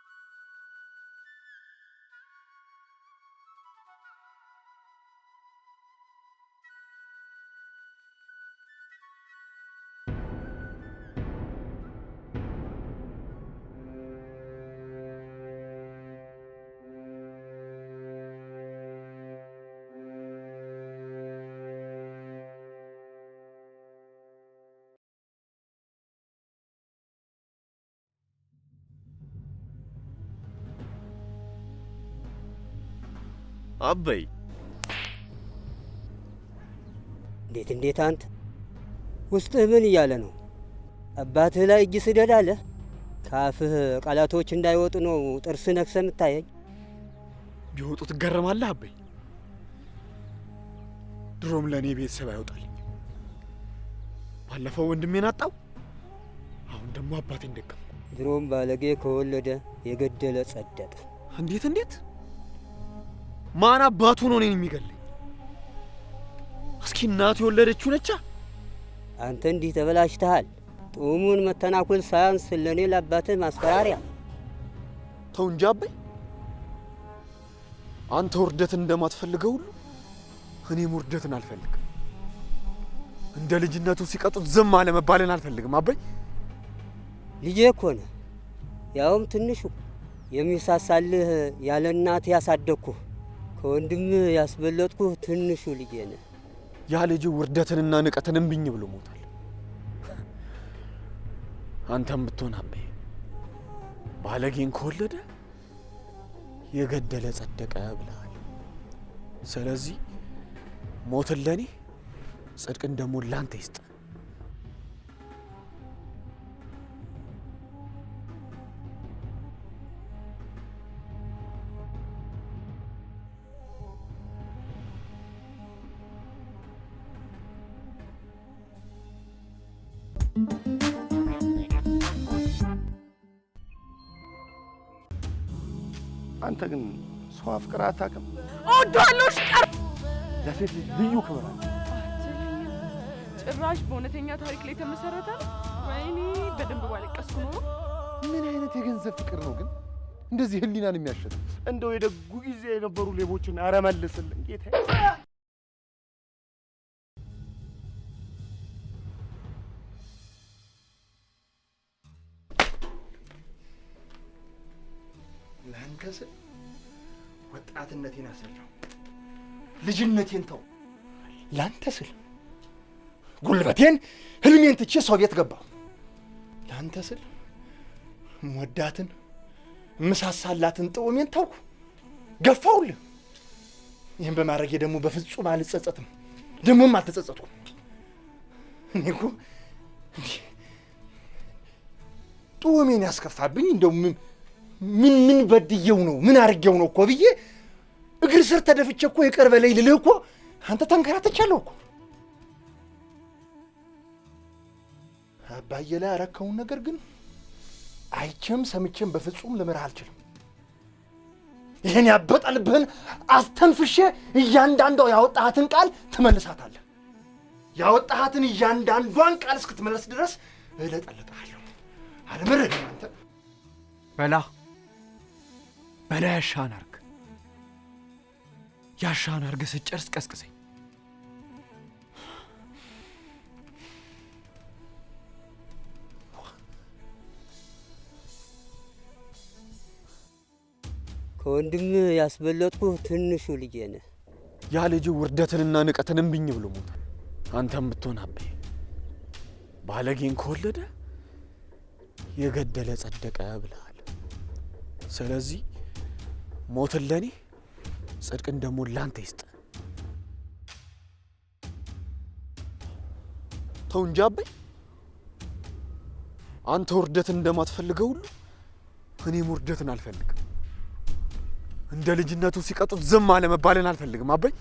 አበይ እንዴት አንተ ውስጥህ ምን እያለ ነው? አባትህ ላይ እጅ ስደድ አለ? ካፍህ ቃላቶች እንዳይወጡ ነው ጥርስ ነክሰ የምታየኝ? ቢወጡ ትገረማለህ አበይ። ድሮም ለእኔ ቤተሰብ አይወጣልኝ። ባለፈው ወንድሜን አጣው፣ አሁን ደግሞ አባቴን ደገምኩ። ድሮም ባለጌ ከወለደ የገደለ ጸደቀ። እንዴት ማን አባቱ ነው እኔን የሚገለኝ? እስኪ እናቱ የወለደችው ነቻ። አንተ እንዲህ ተበላሽተሃል። ጡሙን መተናኮል ሳያንስ ለእኔ ለአባትህ ማስፈራሪያ። ተው እንጂ አበይ፣ አንተ ውርደትን እንደማትፈልገው ሁሉ እኔም ውርደትን አልፈልግም። እንደ ልጅነቱ ሲቀጡት ዝም አለ መባልን አልፈልግም አበይ። ልጄ እኮ ነህ፣ ያውም ትንሹ የሚሳሳልህ ያለ እናት ያሳደግኩህ ከወንድምህ ያስበለጥኩህ ትንሹ ልጄ ነህ። ያ ልጅ ውርደትንና ንቀትን እምቢኝ ብሎ ሞታል። አንተም ብትሆን አበይ ባለጌን ከወለደ የገደለ ጸደቀ ብለሃል። ስለዚህ ሞትን ለኔ ጽድቅን ደግሞ ላንተ ይስጥ። አንተ ግን ሰው አፍቅረህ አታውቅም? እወደዋለሁ። ሽቀር ለሴት ልጅ ልዩ ክብር አለ። ጭራሽ በእውነተኛ ታሪክ ላይ የተመሰረተ ነው። ወይኔ በደንብ ባለቀስኩ ኖሮ። ምን አይነት የገንዘብ ፍቅር ነው ግን እንደዚህ ህሊናን የሚያሸት? እንደው የደጉ ጊዜ የነበሩ ሌቦችን ኧረ መልስልን ጌታዬ። ለአንተ ስል ወጣትነቴን አሰራው፣ ልጅነቴን ተው። ለአንተ ስል ጉልበቴን ህልሜን ትቼ ሰው ቤት ገባሁ። ለአንተ ስል ወዳትን ምሳሳላትን ጥውሜን ተውኩ፣ ገፋውልህ። ይህን በማድረጌ ደግሞ በፍጹም አልጸጸትም፣ ደግሞም አልተጸጸትኩም። እኔ እኮ ጥውሜን ያስከፋብኝ እንደው ምን በድየው ነው ምን አርጌው ነው እኮ ብዬ እግር ስር ተደፍቼ እኮ ይቅር በለኝ ልልህ እኮ አንተ ተንከራተቻለሁ እኮ። አባዬ ላይ ያረከውን ነገር ግን አይቼም ሰምቼም በፍጹም ልምርህ አልችልም። ይህን ያበጠ ልብህን አስተንፍሼ እያንዳንዷ ያወጣሃትን ቃል ትመልሳታለህ። ያወጣሃትን እያንዳንዷን ቃል እስክትመለስ ድረስ እለጠልጥሃለሁ። አልምርህም አንተ። በላ ያሻህን አርግ። ያሻህን አርገህ ስትጨርስ ቀስቅሰኝ። ከወንድም ያስበለጥኩ ትንሹ ልጄ ነህ። ያ ልጅ ውርደትንና ንቀትን እምቢኝ ብሎ ሞታል። አንተም ብትሆን አቤ ባለጌን ከወለደ የገደለ ጸደቀ ብለሃል። ስለዚህ ሞትን ለኔ ጽድቅን ደግሞ ላንተ ይስጥ። ተው እንጂ አቤ፣ አንተ ውርደትን እንደማትፈልገው ሁሉ እኔም ውርደትን አልፈልግም። እንደ ልጅነቱ ሲቀጡት ዝም አለ መባልን አልፈልግም አባይ።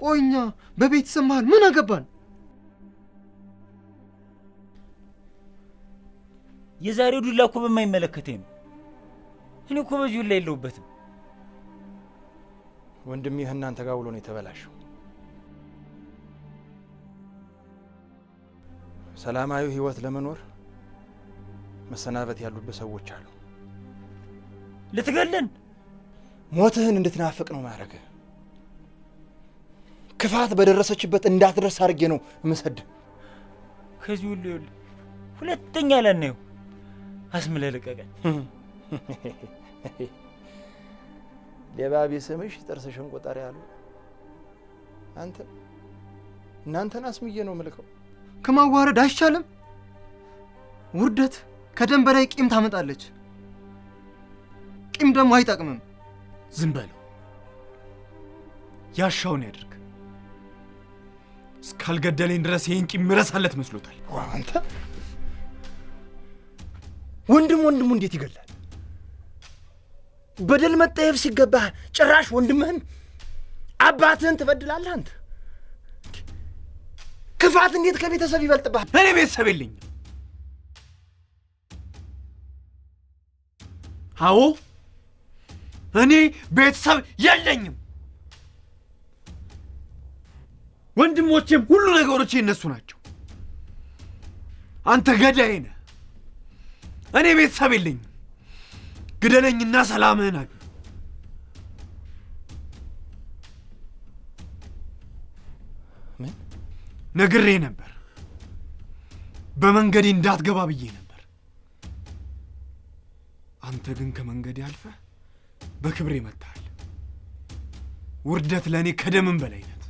ቆይኛ በቤተሰብ መሃል ምን አገባን? የዛሬው ዱላ እኮ በማይመለከተኝ ነው። እኔ እኮ በዚሁ ላይ የለሁበትም። ወንድሜ እናንተ ጋር ውሎ ነው የተበላሸው። ሰላማዊ ህይወት ለመኖር መሰናበት ያሉበት ሰዎች አሉ። ልትገለን ሞትህን እንድትናፍቅ ነው ማረገ። ክፋት በደረሰችበት እንዳትደርስ አድርጌ ነው ምሰድ። ከዚህ ሁሉ ይኸውልህ ሁለተኛ ላናየው አስምለህ ልቀቀኝ። ሌባ ቢስምሽ ጥርስሽን ቁጠር ያሉ እናንተን አስምዬ ነው ምልከው። ከማዋረድ አይቻልም? ውርደት ከደም በላይ ቂም ታመጣለች። ቂም ደግሞ አይጠቅምም። ዝም በለው፣ ያሻውን ያድርግ። እስካልገደለኝ ድረስ ይህን ቂም ምረሳለት መስሎታል። አንተ ወንድሙ እንዴት ይገላል? በደል መጠየፍ ሲገባህ ጭራሽ ወንድምህን አባትህን ትበድላለህ። አንተ ክፋት እንዴት ከቤተሰብ ይበልጥብሃል? እኔ ቤተሰብ የለኝም። አዎ እኔ ቤተሰብ የለኝም። ወንድሞቼም ሁሉ ነገሮቼ እነሱ ናቸው። አንተ ገዳይ ነህ። እኔ ቤተሰብ የለኝም። ግደለኝና ሰላምህን አግኝ። ምን ነግሬ ነበር። በመንገዴ እንዳትገባ ብዬ ነበር። አንተ ግን ከመንገዴ አልፈህ በክብሬ መጥተሃል። ውርደት ለእኔ ከደምም በላይ ናት።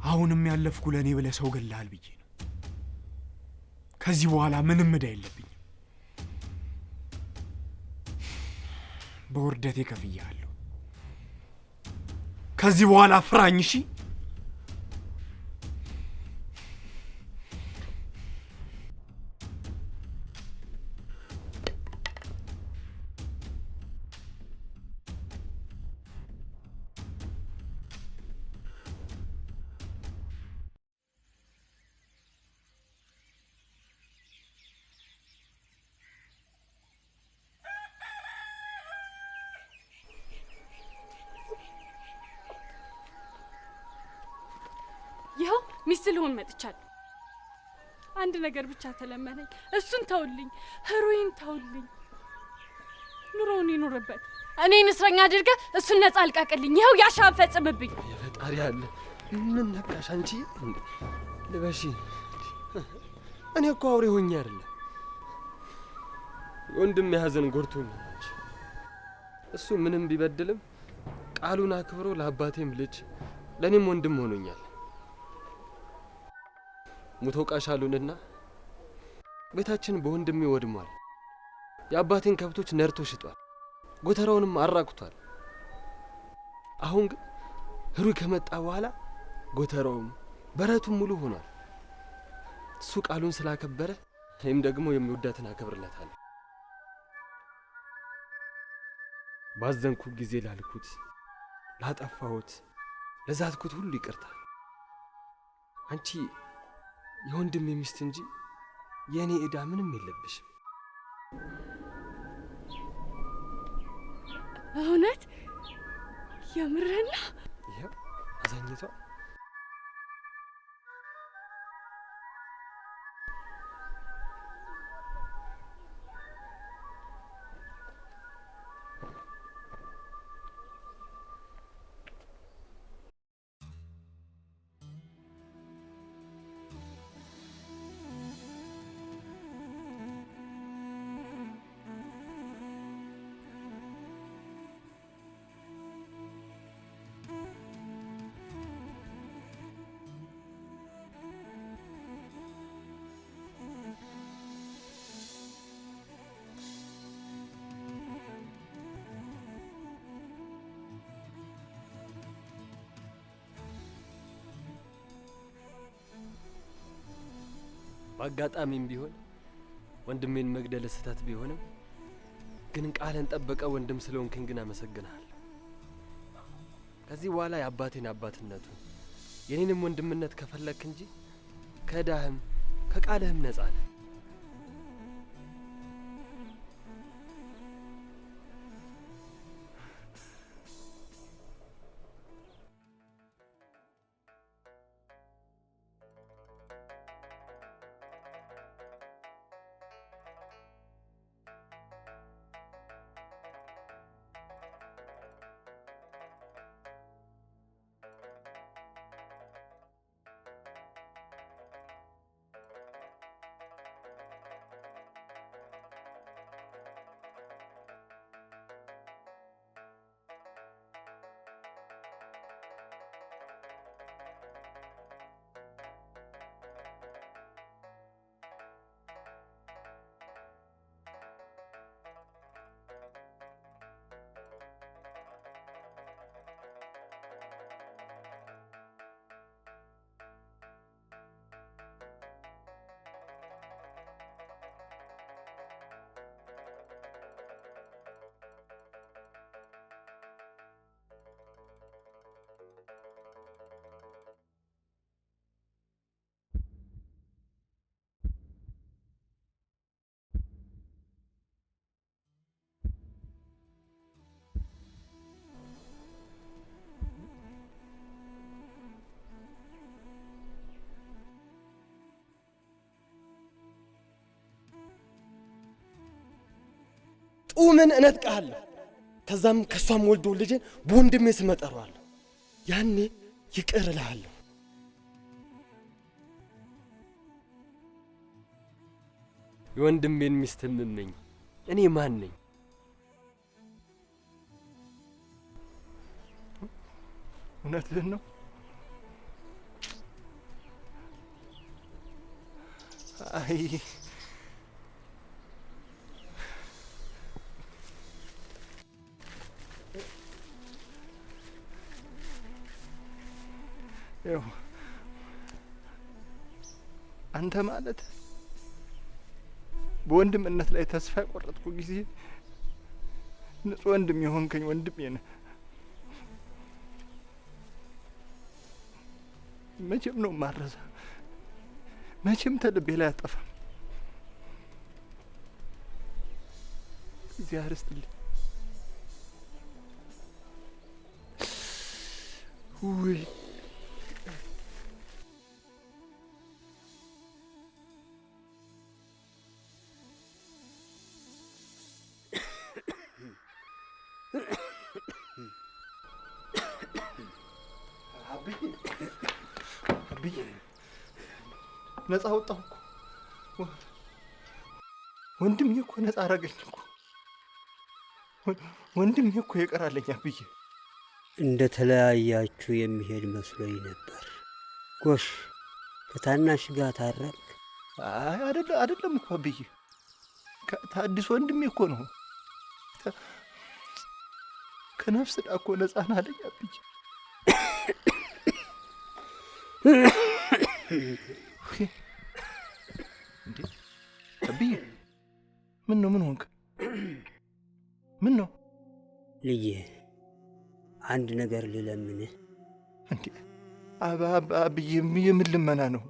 አሁንም ያለፍኩ ለእኔ ብለህ ሰው ገለሃል ብዬ ነው። ከዚህ በኋላ ምንም ዕዳ የለብኝም። በውርደቴ ከፍያለሁ። ከዚህ በኋላ ፍራኝ እሺ? ይኸው ሚስት ልሆን መጥቻለሁ። አንድ ነገር ብቻ ተለመነኝ። እሱን ተውልኝ፣ ህሩይን ተውልኝ። ኑሮውን ይኑርበት። እኔን እስረኛ አድርገህ እሱን ነፃ አልቃቅልኝ። ይኸው ያሻን ፈጽምብኝ። የፈጣሪ አለ። ምን ነካሽ አንቺ? ልበሺ። እኔ እኮ አውሬ ሆኜ አይደለም። ወንድም ያዘን ጎርቶኛል። እሱ ምንም ቢበድልም ቃሉን አክብሮ ለአባቴም ልጅ ለእኔም ወንድም ሆኖኛል። ሙቶ ቃሻሉንና ቤታችን በወንድሜ ወድሟል። የአባቴን ከብቶች ነርቶ ሽጧል። ጎተራውንም አራቁቷል። አሁን ግን ህሩይ ከመጣ በኋላ ጎተራውም በረቱም ሙሉ ሆኗል። እሱ ቃሉን ስላከበረ እኔም ደግሞ የሚወዳትን አከብርለታለሁ። ባዘንኩ ጊዜ ላልኩት፣ ላጠፋሁት፣ ለዛትኩት ሁሉ ይቅርታ። አንቺ የወንድሜ ሚስት እንጂ የእኔ ዕዳ ምንም የለብሽም። እውነት የምርህን ነው? ይኸው አዛኝቷ በአጋጣሚም ቢሆን ወንድሜን መግደል ስህተት ቢሆንም ግን ቃልን ጠበቀ ወንድም ስለሆንክን ግን አመሰግናለሁ። ከዚህ በኋላ የአባቴን አባትነቱን የኔንም ወንድምነት ከፈለክ እንጂ ከዕዳህም ከቃልህም ነጻ ነህ። ጡምን እነጥቃለሁ። ከዛም ከሷም ወልዶ ልጅን በወንድሜ ስም እጠራዋለሁ። ያኔ ይቅር እልሃለሁ። የወንድሜን ሚስት የምመኝ እኔ ማን ነኝ? እውነትህን ነው? አይ ያው አንተ ማለት በወንድምነት ላይ ተስፋ የቆረጥኩ ጊዜ ንጹህ ወንድም የሆንከኝ ወንድሜ ነህ። መቼም ነው ማረሳ፣ መቼም ተልቤ ላይ አጠፋም። እግዚአብሔር ይስጥልኝ። ውይ አብዬ ነፃ ወጣሁ እኮ ወንድሜ እኮ ነፃ አረገኝ እኮ ወንድሜ እኮ ይቀራለኝ አብዬ። እንደ ተለያያችሁ የሚሄድ መስሎኝ ነበር። ጎሽ ከታናሽ ጋር ታረቅ? አይደለም እኮ አብዬ፣ ታዲስ ወንድሜ እኮ ነው። ከነፍስ ዕዳ እኮ ነፃ ናለኝ አብዬ። እንዴ አብዬ፣ ምን ሆንክ? ምን ነው ልጄ? አንድ ነገር ልለምንህ። እንዴ አብዬ፣ የምን ልመና ነው?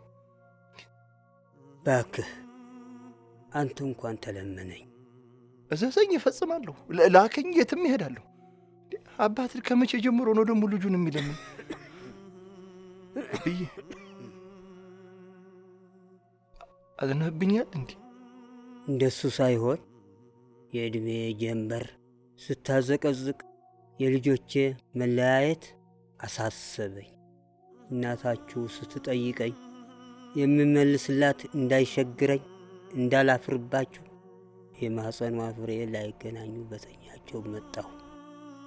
ባክህ አንተ እንኳን ተለመነኝ። እዘዘኝ፣ እፈጽማለሁ። ላከኝ፣ የትም ይሄዳለሁ። አባት ከመቼ ጀምሮ ነው ደግሞ ልጁን የሚለምን? አብዬ አዝነህብኛል እንዴ? እንደሱ ሳይሆን የዕድሜ ጀንበር ስታዘቀዝቅ የልጆቼ መለያየት አሳሰበኝ። እናታችሁ ስትጠይቀኝ የምመልስላት እንዳይሸግረኝ እንዳላፍርባችሁ የማኅፀኗ ፍሬ ላይገናኙ በተኛቸው መጣሁ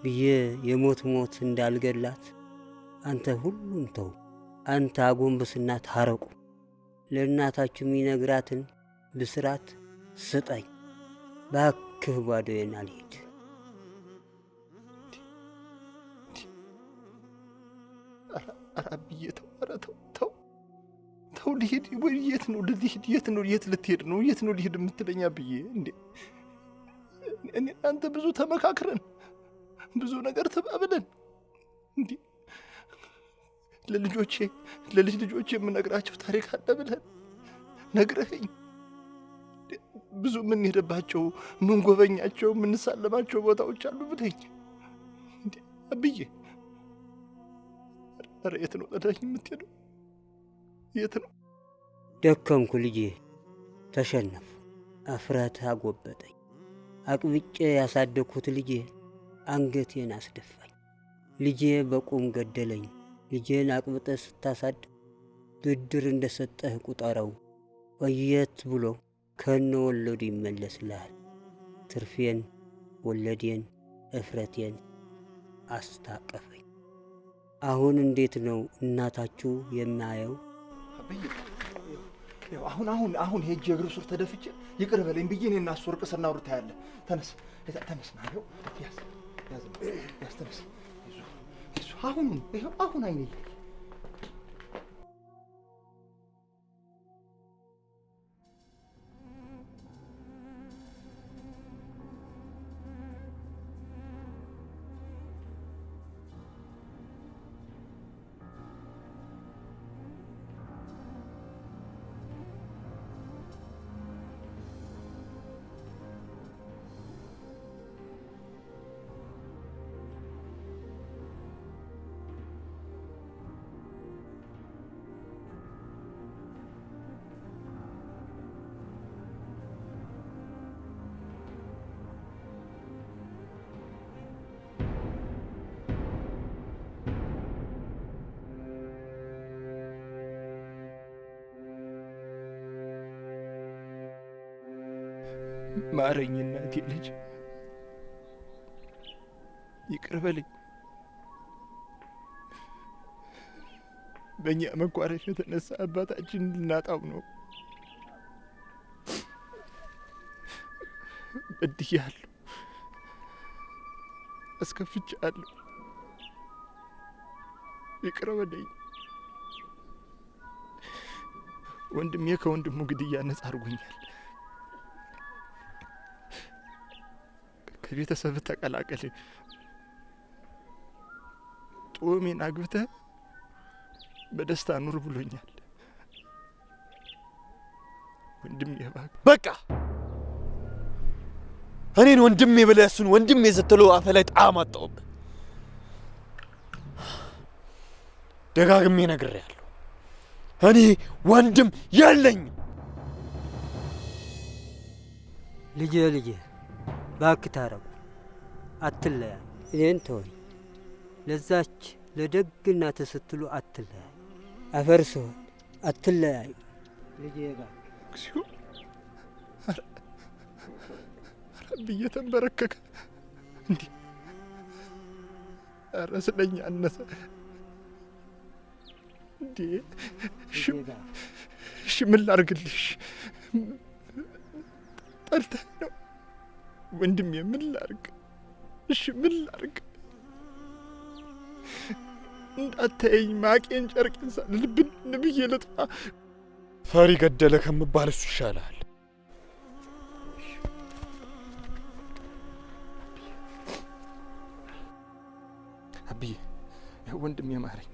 ብዬ የሞት እንዳልገላት አንተ ሁሉም ተው፣ አንተ አጎንብስና ታረቁ፣ ለእናታችሁ የሚነግራትን ብስራት ስጠኝ። ባክህ ባዶዬን አልሄድ። አብዬ ተው፣ ኧረ ተው፣ ልሄድ ወይ? የት ነው ልሄድ? የት ልትሄድ ነው? የት ነው ልሄድ የምትለኝ አብዬ? እንዴ እኔ አንተ ብዙ ተመካክረን ብዙ ነገር ተባብለን እንዴ ለልጅ ልጆቼ የምነግራቸው ታሪክ አለ ብለን ነግረኸኝ ብዙ የምንሄድባቸው የምንጎበኛቸው የምንሳለማቸው ቦታዎች አሉ ብለኝ እንዴ አብዬ፣ ኧረ የት ነው ጥለኸኝ የምትሄደው? የት ነው? ደከምኩ ልጄ፣ ተሸነፉ። አፍረት አጎበጠኝ። አቅብጬ ያሳደግኩት ልጄ አንገቴን አስደፋኝ። ልጄ በቁም ገደለኝ። ልጄን አቅብጠ ስታሳድ ብድር እንደሰጠህ ቁጠረው። ቆየት ብሎ ከነ ወለዱ ይመለስልሃል። ትርፌን፣ ወለዴን፣ እፍረቴን አስታቀፈኝ። አሁን እንዴት ነው እናታችሁ የማየው? አሁን ሄጄ እግር ስር ተደፍቼ ይቅር በለኝ ብዬ እኔና እሱ እርቅ ስናወራ ታያለህ። ተነስ ና፣ ያዝ፣ ተነስ። አሁን አይኔ ማረኝ እናቴ ልጅ፣ ይቅር በለኝ። በእኛ መኳረፍ የተነሳ አባታችን ልናጣው ነው። በድያለሁ፣ አስከፍቻለሁ። ይቅር በለኝ። ወንድሜ ከወንድሙ ግድያ ነጻ አድርጎኛል። ከቤተሰብ ተቀላቀል፣ ጦሜን አግብተህ በደስታ ኑር ብሎኛል። ወንድሜ እባክህ በቃ እኔን ወንድሜ ብለህ እሱን ወንድሜ ስትለው አፈ ላይ ጣዕም አጣሁብህ። ደጋግሜ ነግሬሃለሁ፣ እኔ ወንድም የለኝም። ልጄ እባክህ ታረቁ፣ አትለያዩ። እኔን ተወኝ፣ ለዛች ለደግ እናትህ ስትሉ አትለያዩ። አፈር ስሆን አትለያዩ። ልጄ እባክህ ብዬ ተንበረከከ። እንዲህ ኧረ ስለኛ አነሰ እንዴ! እሺ ምን ላድርግልሽ? ጠልተህ ነው ወንድሜ? ምን ላድርግ? እሺ ምን ላድርግ? እንዳታየኝ ማቄን ጨርቄን ሳልልብን ብዬ ልጥፋ? ፈሪ ገደለ ከምባል እሱ ይሻላል። አብዬ ወንድሜ ማረኝ፣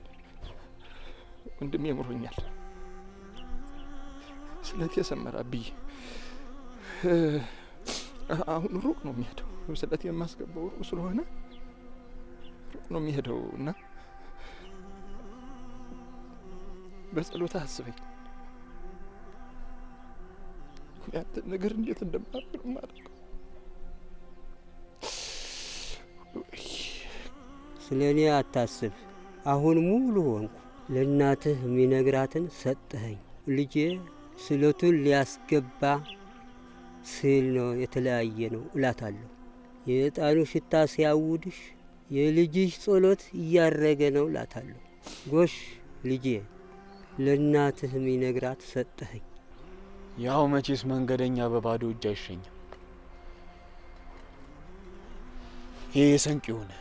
ወንድሜ ምሮኛል። ስለቴ ሰመረ አብዬ። አሁን ሩቅ ነው የሚሄደው፣ ስለቴ የማስገባው ሩቅ ስለሆነ ሩቅ ነው የሚሄደው እና በጸሎታ አስበኝ። ያንተ ነገር እንዴት እንደማደርግ ማለት ነው። ስለ እኔ አታስብ። አሁን ሙሉ ሆንኩ። ለእናትህ የሚነግራትን ሰጠኸኝ። ልጄ ስለቱን ሊያስገባ ስል ነው የተለያየ ነው እላታለሁ። የዕጣኑ ሽታ ሲያውድሽ የልጅሽ ጸሎት እያረገ ነው እላታለሁ። ጎሽ ልጄ ለእናትህ የሚነግራት ሰጠኸኝ። ያው መቼስ መንገደኛ በባዶ እጅ አይሸኝም። ይሄ የሰንቅ ሆነ።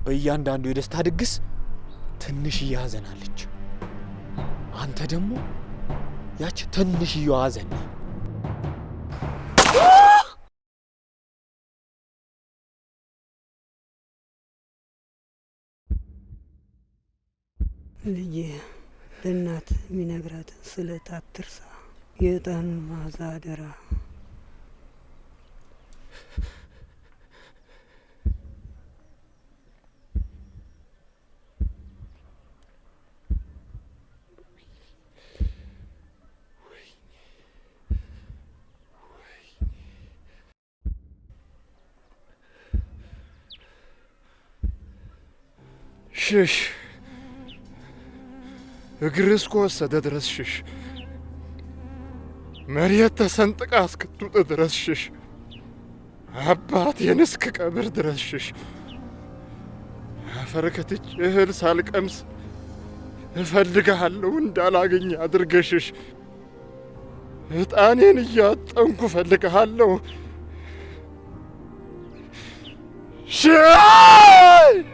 በእያንዳንዱ የደስታ ድግስ ትንሽዬ ሐዘን አለች። አንተ ደግሞ ያች ትንሽዬ ሐዘን ነህ። ልጄ ለእናት የሚነግራትን ስለት አትርሳ። የዕጣኑን መዓዛ አደራ። ሽሽ እግር እስከወሰደ ድረስ ሽሽ። መሬት ተሰንጥቃ እስክትውጥ ድረስ ሽሽ። አባቴን እስክቀብር ድረስ ሽሽ። አፈር ከትቼ እህል ሳልቀምስ እፈልግሃለሁ እንዳላገኝ አድርገህ ሽሽ። ዕጣኔን እያጠንኩ እፈልግሃለሁ። ሽሽ